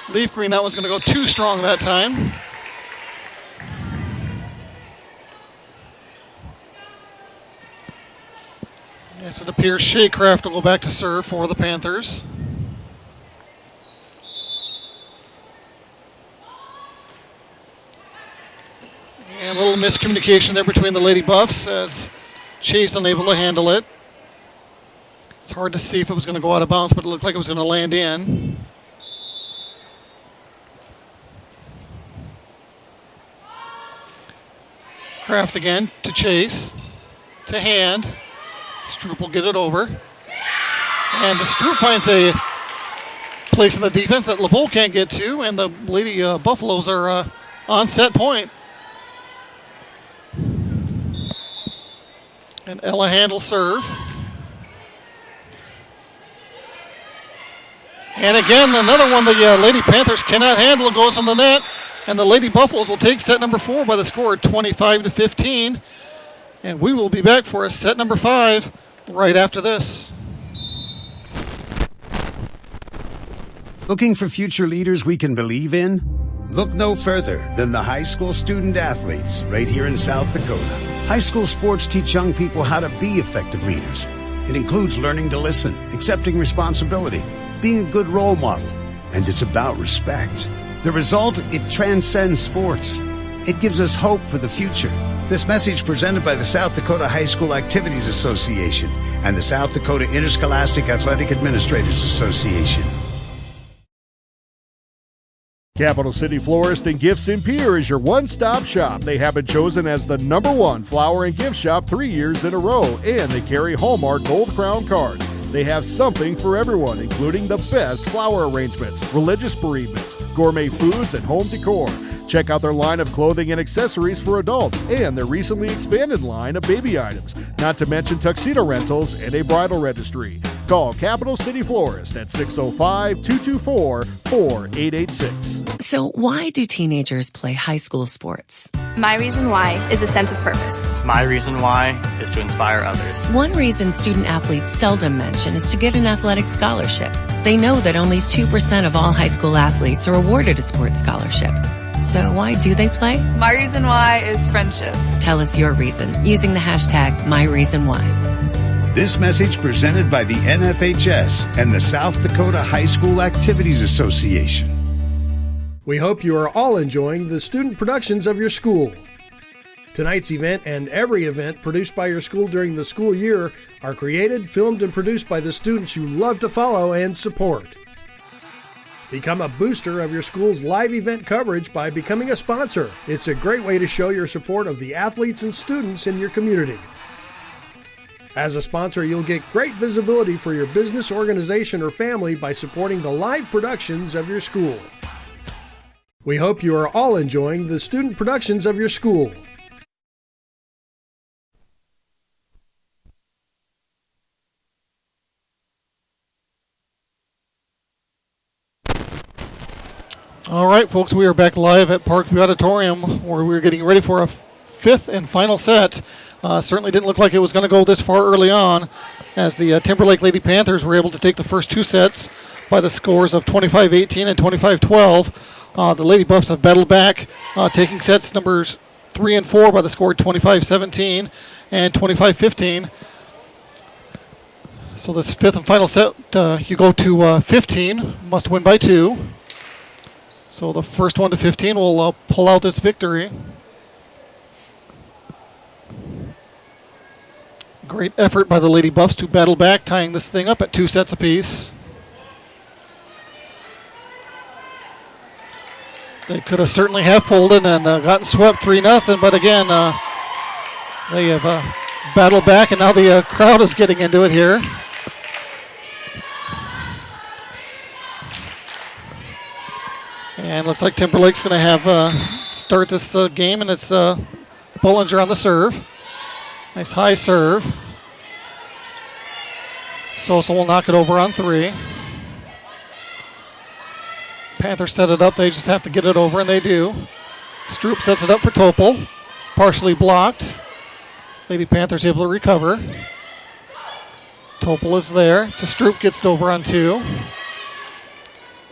Leaf green, that one's going to go too strong that time. Yes, it appears Shaycraft will go back to serve for the Panthers. And a little miscommunication there between the Lady Buffs as Chase unable to handle it. It's hard to see if it was going to go out of bounds, but it looked like it was going to land in. Kraft again to Chase, to Hand. Stroop will get it over. And Stroop finds a place in the defense that LeBeau can't get to, and the Lady Buffaloes are on set point. And Ella Hand will serve. And again, another one the Lady Panthers cannot handle, goes on the net. And the Lady Buffaloes will take set number 4 by the score 25-15. And we will be back for a set number 5 right after this. Looking for future leaders we can believe in? Look no further than the high school student athletes right here in South Dakota. High school sports teach young people how to be effective leaders. It includes learning to listen, accepting responsibility, being a good role model, and it's about respect. The result, it transcends sports. It gives us hope for the future. This message presented by the South Dakota High School Activities Association and the South Dakota Interscholastic Athletic Administrators Association. Capital City Florist and Gifts in Pierre is your one-stop shop. They have been chosen as the #1 flower and gift shop 3 years in a row, and they carry Hallmark Gold Crown cards. They have something for everyone, including the best flower arrangements, religious bereavements, gourmet foods, and home decor. Check out their line of clothing and accessories for adults and their recently expanded line of baby items, not to mention tuxedo rentals and a bridal registry. Call Capital City Florist at 605-224-4886. So why do teenagers play high school sports? My reason why is a sense of purpose. My reason why is to inspire others. One reason student athletes seldom mention is to get an athletic scholarship. They know that only 2% of all high school athletes are awarded a sports scholarship. So why do they play? My reason why is friendship. Tell us your reason using the hashtag #MyReasonWhy. This message presented by the NFHS and the South Dakota High School Activities Association. We hope you are all enjoying the student productions of your school. Tonight's event and every event produced by your school during the school year are created, filmed, and produced by the students you love to follow and support. Become a booster of your school's live event coverage by becoming a sponsor. It's a great way to show your support of the athletes and students in your community. As a sponsor, you'll get great visibility for your business, organization, or family by supporting the live productions of your school. We hope you are all enjoying the student productions of your school. All right, folks, we are back live at Parkview Auditorium where we're getting ready for a 5th and final set. Certainly didn't look like it was going to go this far early on as the Timber Lake Lady Panthers were able to take the first 2 sets by the scores of 25-18 and 25-12. The Lady Buffs have battled back, taking sets numbers 3 and 4 by the score 25-17 and 25-15. So this fifth and final set, you go to 15, must win by 2. So the first one to 15 will pull out this victory. Great effort by the Lady Buffs to battle back, tying this thing up at 2 sets apiece. They could have certainly have folded and gotten swept 3-0, but again, they have battled back, and now the crowd is getting into it here. And looks like Timber Lake's going to have start this game, and it's Bollinger on the serve. Nice high serve. Sosa will knock it over on 3. Panthers set it up. They just have to get it over, and they do. Stroop sets it up for Topol. Partially blocked. Lady Panthers able to recover. Topol is there. To Stroop, gets it over on 2.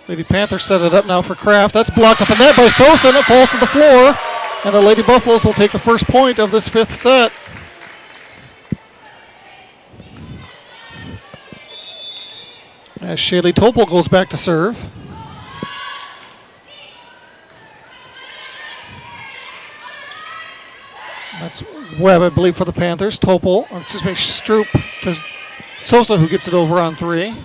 Lady Panthers set it up now for Kraft. That's blocked at the net by Sosa, and it falls to the floor. And the Lady Buffaloes will take the first point of this 5th set. As Shaylee Topol goes back to serve. That's Webb, I believe, for the Panthers. Topol, or excuse me, Stroop to Sosa, who gets it over on 3.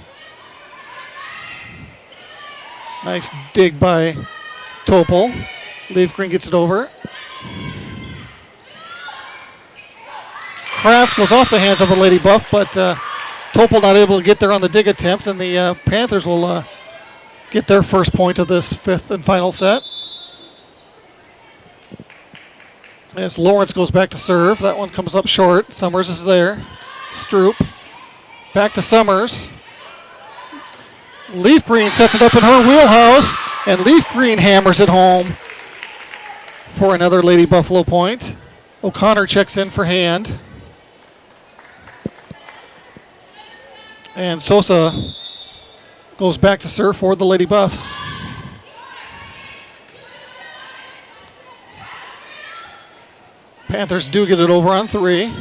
Nice dig by Topol. Leaf Green gets it over. Kraft goes off the hands of the Lady Buff, but Topol not able to get there on the dig attempt, and the Panthers will get their first point of this 5th and final set. As Lawrence goes back to serve, that one comes up short. Summers is there. Stroop. Back to Summers. Leaf Green sets it up in her wheelhouse, and Leaf Green hammers it home for another Lady Buffalo point. O'Connor checks in for hand. And Sosa goes back to serve for the Lady Buffs. Panthers do get it over on 3.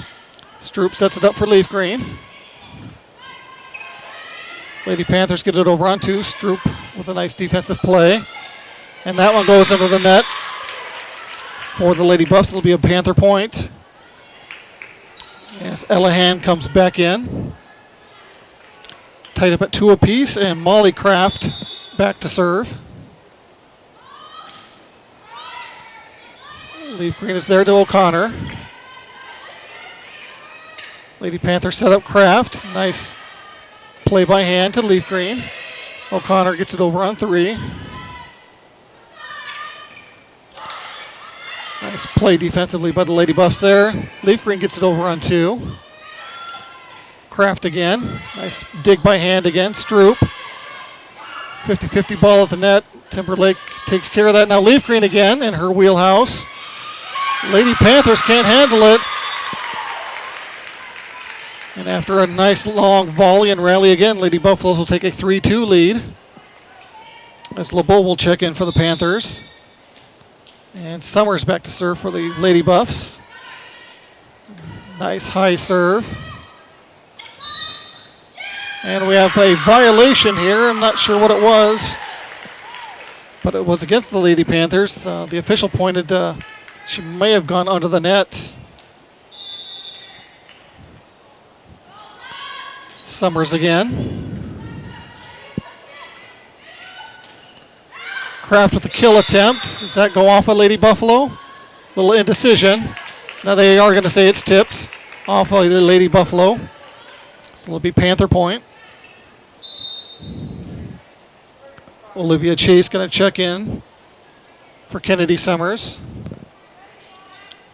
Stroop sets it up for Leaf Green. Lady Panthers get it over on 2. Stroop with a nice defensive play. And that one goes into the net for the Lady Buffs. It'll be a Panther point. Yes, Elahan comes back in. Tied up at 2 apiece, and Molly Kraft back to serve. Leaf Green is there to O'Connor. Lady Panther set up Kraft. Nice play by hand to Leaf Green. O'Connor gets it over on 3. Nice play defensively by the Lady Buffs there. Leaf Green gets it over on 2. Kraft again. Nice dig by hand again. Stroop. 50-50 ball at the net. Timber Lake takes care of that. Now Leaf Green again in her wheelhouse. Lady Panthers can't handle it. And after a nice long volley and rally again, Lady Buffaloes will take a 3-2 lead. As LeBeau will check in for the Panthers. And Summers back to serve for the Lady Buffs. Nice high serve. And we have a violation here. I'm not sure what it was, but it was against the Lady Panthers. The official pointed she may have gone under the net. Summers again. Kraft with the kill attempt. Does that go off a Lady Buffalo? Little indecision. Now they are going to say it's tipped off of the Lady Buffalo. So it'll be Panther point. Olivia Chase going to check in for Kennedy Summers.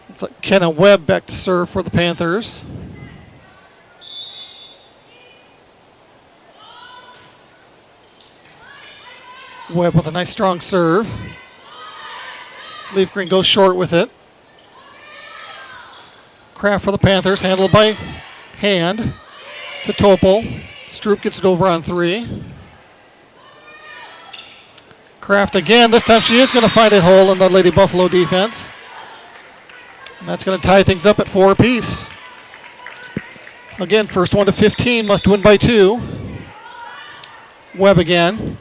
It's like Kenna Webb back to serve for the Panthers. Webb with a nice strong serve. Leaf Green goes short with it. Kraft for the Panthers, handled by hand to Topol. Stroop gets it over on 3. Kraft again. This time she is going to find a hole in the Lady Buffalo defense. And that's going to tie things up at 4 apiece. Again, first one to 15, must win by 2. Webb again.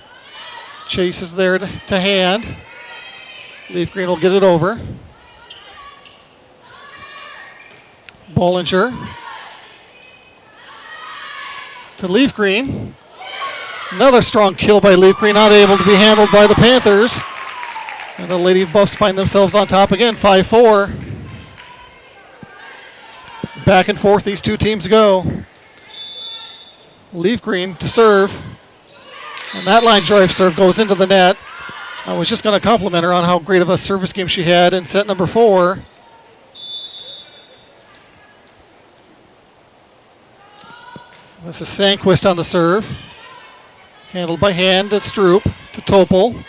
Chase is there to hand. Leaf Green will get it over. Bollinger to Leaf Green. Another strong kill by Leaf Green, not able to be handled by the Panthers. And the Lady Buffs find themselves on top again, 5-4. Back and forth these two teams go. Leaf Green to serve. And that line drive serve goes into the net. I was just going to compliment her on how great of a service game she had in set number 4. This is Sandquist on the serve. Handled by hand to Stroop, to Topol.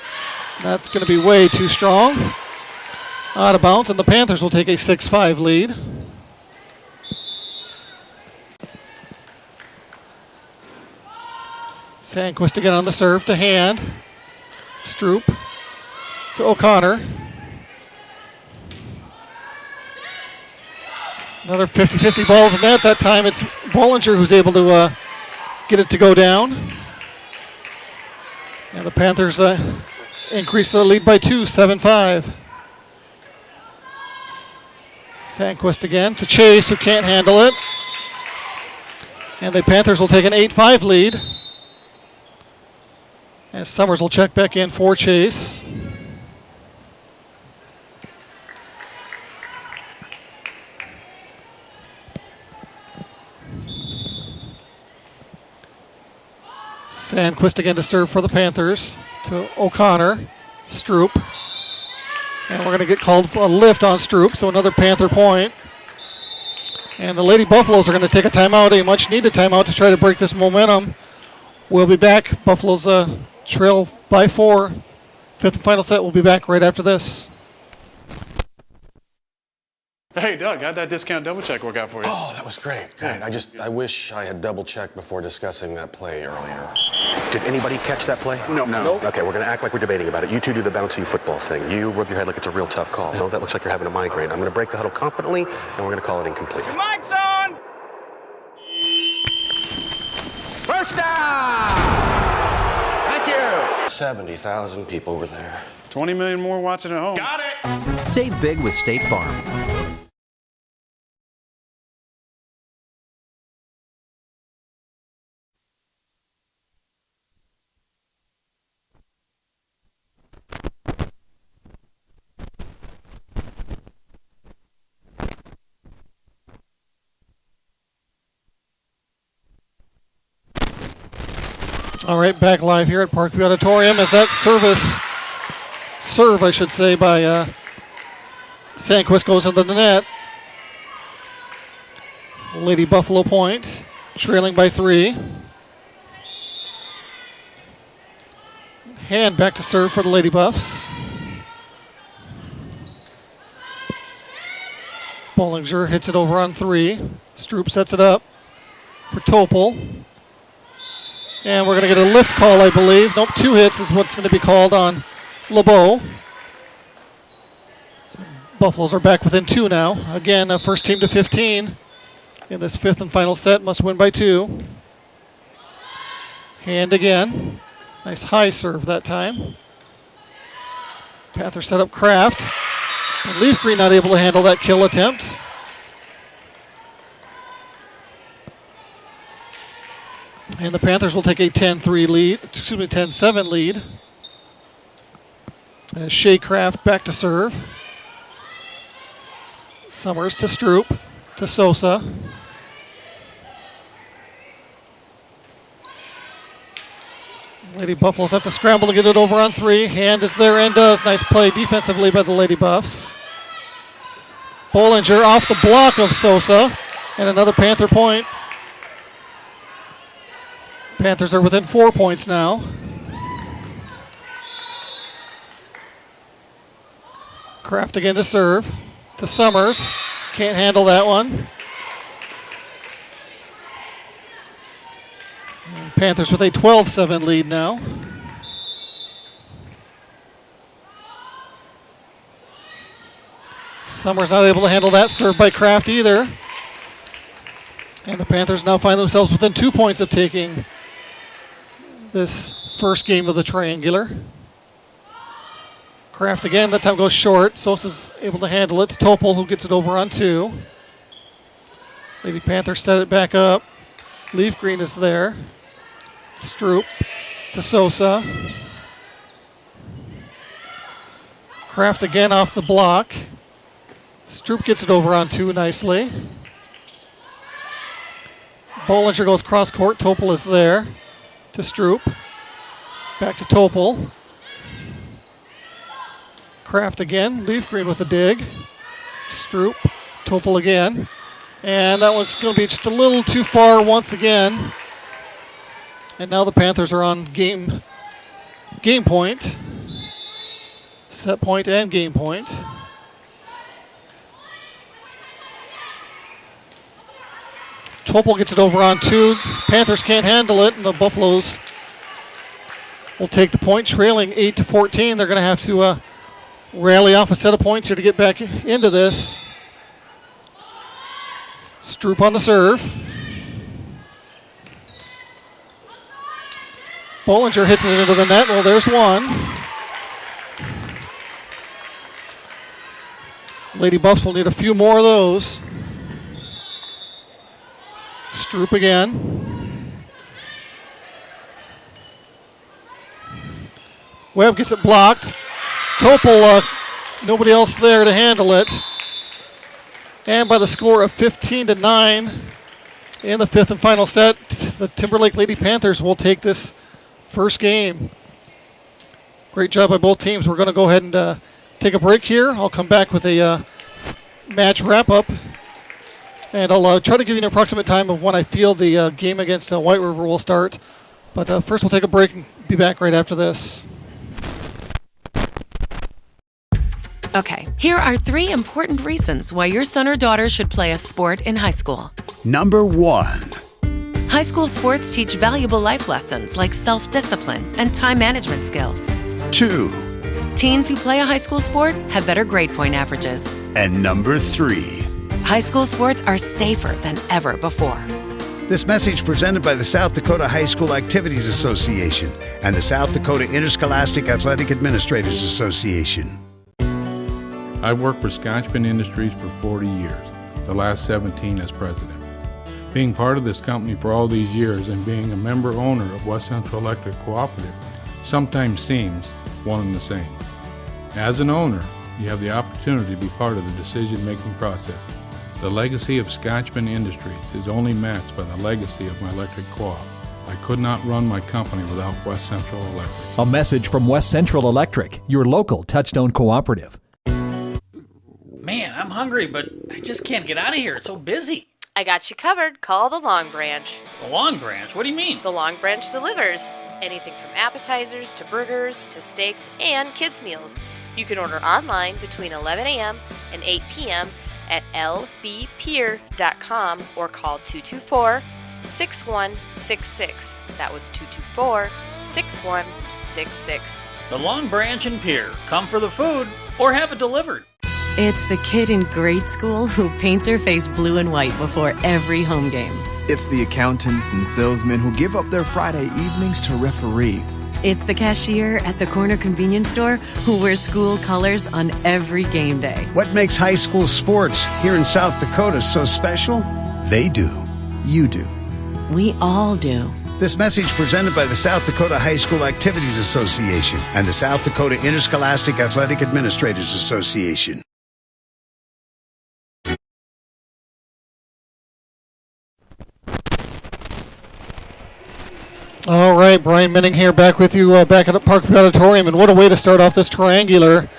That's going to be way too strong. Out of bounds, and the Panthers will take a 6-5 lead. Sandquist again on the serve to hand. Stroop to O'Connor. Another 50-50 ball to net. That time it's Bollinger who's able to get it to go down. And the Panthers increase their lead by 2, 7-5. Sandquist again to Chase, who can't handle it. And the Panthers will take an 8-5 lead. As Summers will check back in for Chase. Sandquist again to serve for the Panthers. To O'Connor. Stroop. And we're going to get called for a lift on Stroop, so another Panther point. And the Lady Buffaloes are going to take a timeout, a much needed timeout to try to break this momentum. We'll be back. Buffaloes trail by 4. Fifth and final set. We'll be back right after this. Hey, Doug, how'd that discount double check work out for you? Oh, that was great. Great. I wish I had double checked before discussing that play earlier. Did anybody catch that play? No. Okay, we're going to act like we're debating about it. You two do the bouncy football thing. You rub your head like it's a real tough call. No, that looks like you're having a migraine. I'm going to break the huddle confidently, and we're going to call it incomplete. Mike's on! First down! Thank you! 70,000 people were there. 20 million more watching at home. Got it! Save big with State Farm. All right, back live here at Parkview Auditorium as that serve, I should say, by Sandquist goes into the net. Lady Buffalo point, trailing by 3. Hand back to serve for the Lady Buffs. Bollinger hits it over on 3. Stroop sets it up for Topol. And we're going to get a lift call, I believe. Nope, 2 hits is what's going to be called on LeBeau. So Buffaloes are back within 2 now. Again, first team to 15 in this fifth and final set must win by 2. Hand again. Nice high serve that time. Panther set up Kraft. And Leaf Green not able to handle that kill attempt. And the Panthers will take a 10-3 lead, 10-7 lead. As Shea Kraft back to serve. Summers to Stroop, to Sosa. Lady Buffaloes have to scramble to get it over on 3. Hand is there and does. Nice play defensively by the Lady Buffs. Bollinger off the block of Sosa. And another Panther point. Panthers are within 4 points now. Kraft again to serve. To Summers. Can't handle that one. And Panthers with a 12-7 lead now. Summers not able to handle that serve by Kraft either. And the Panthers now find themselves within 2 points of taking this first game of the triangular. Kraft again, that time goes short. Sosa's able to handle it to Topol, who gets it over on 2. Lady Panthers set it back up. Leaf Green is there. Stroop to Sosa. Kraft again off the block. Stroop gets it over on 2 nicely. Bollinger goes cross court. Topol is there to Stroop. Back to Topol. Kraft again. Leaf Green with a dig. Stroop. Topol again. And that one's going to be just a little too far once again. And now the Panthers are on game point. Set point and game point. Topol gets it over on 2. Panthers can't handle it, and the Buffaloes will take the point, trailing 8-14. They're going to have to rally off a set of points here to get back into this. Stroop on the serve. Bollinger hits it into the net. Well, there's one. Lady Buffs will need a few more of those. Stroop again. Webb gets it blocked. Topol, nobody else there to handle it. And by the score of 15-9 in the 5th and final set, the Timber Lake Lady Panthers will take this first game. Great job by both teams. We're going to go ahead and take a break here. I'll come back with a match wrap-up. And I'll try to give you an approximate time of when I feel the game against White River will start. But first we'll take a break and be back right after this. Okay, here are 3 important reasons why your son or daughter should play a sport in high school. Number 1. High school sports teach valuable life lessons like self-discipline and time management skills. 2. Teens who play a high school sport have better grade point averages. And number 3. High school sports are safer than ever before. This message presented by the South Dakota High School Activities Association and the South Dakota Interscholastic Athletic Administrators Association. I've worked for Scotchman Industries for 40 years, the last 17 as president. Being part of this company for all these years and being a member owner of West Central Electric Cooperative sometimes seems one and the same. As an owner, you have the opportunity to be part of the decision-making process. The legacy of Scotchman Industries is only matched by the legacy of my electric co-op. I could not run my company without West Central Electric. A message from West Central Electric, your local Touchstone cooperative. Man, I'm hungry, but I just can't get out of here. It's so busy. I got you covered. Call the Long Branch. The Long Branch? What do you mean? The Long Branch delivers. Anything from appetizers to burgers to steaks and kids' meals. You can order online between 11 a.m. and 8 p.m. at lbpier.com or call 224-6166. That was 224-6166. The Long Branch and Pier. Come for the food or have it delivered. It's the kid in grade school who paints her face blue and white before every home game. It's the accountants and salesmen who give up their Friday evenings to referee. It's the cashier at the corner convenience store who wears school colors on every game day. What makes high school sports here in South Dakota so special? They do. You do. We all do. This message presented by the South Dakota High School Activities Association and the South Dakota Interscholastic Athletic Administrators Association. All right, Brian Minning here, back with you back at Parkview Auditorium, and what a way to start off this triangular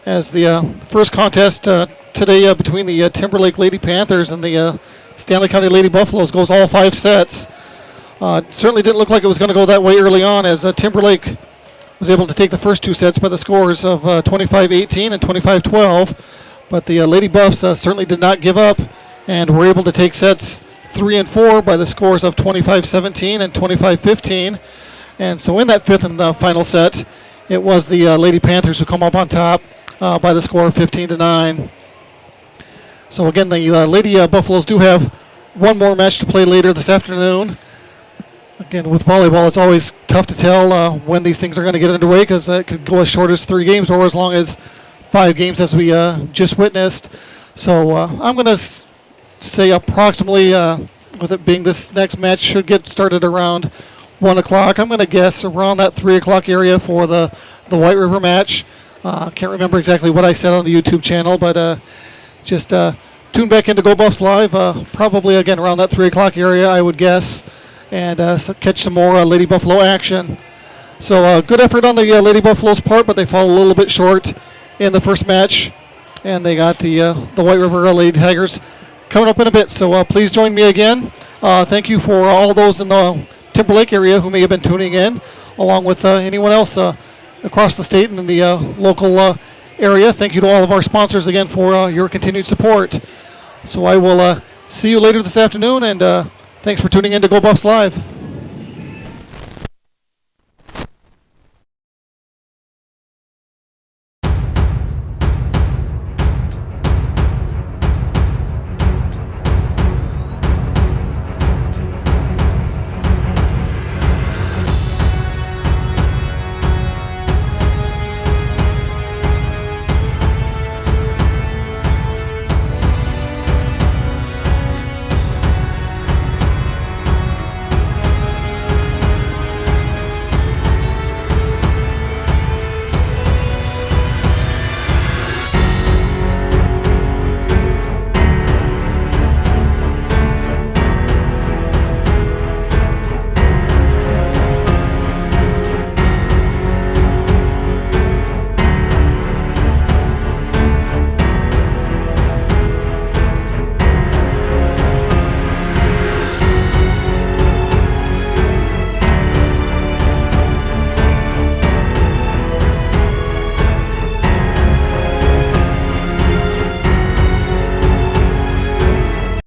as the first contest today between the Timber Lake Lady Panthers and the Stanley County Lady Buffaloes goes all 5 sets. Certainly didn't look like it was going to go that way early on, as Timber Lake was able to take the first 2 sets by the scores of 25-18 and 25-12, but the Lady Buffs certainly did not give up and were able to take sets 3 and 4 by the scores of 25-17 and 25-15. And so in that 5th and final set, it was the Lady Panthers who come up on top by the score of 15-9. So again, the Lady Buffaloes do have one more match to play later this afternoon. Again, with volleyball, it's always tough to tell when these things are going to get underway, because it could go as short as 3 games or as long as 5 games, as we just witnessed. So I'm going to say approximately, with it being this next match, should get started around 1 o'clock. I'm going to guess around that 3 o'clock area for the White River match. Can't remember exactly what I said on the YouTube channel, but just tune back into Go Buffs Live, probably again around that 3 o'clock area, I would guess, and catch some more Lady Buffalo action. So good effort on the Lady Buffaloes part, but they fall a little bit short in the first match, and they got the White River Lady Tigers coming up in a bit. So please join me again. Thank you for all those in the Timber Lake area who may have been tuning in, along with anyone else across the state and in the local area. Thank you to all of our sponsors again for your continued support. So I will see you later this afternoon, and thanks for tuning in to Go Buffs Live.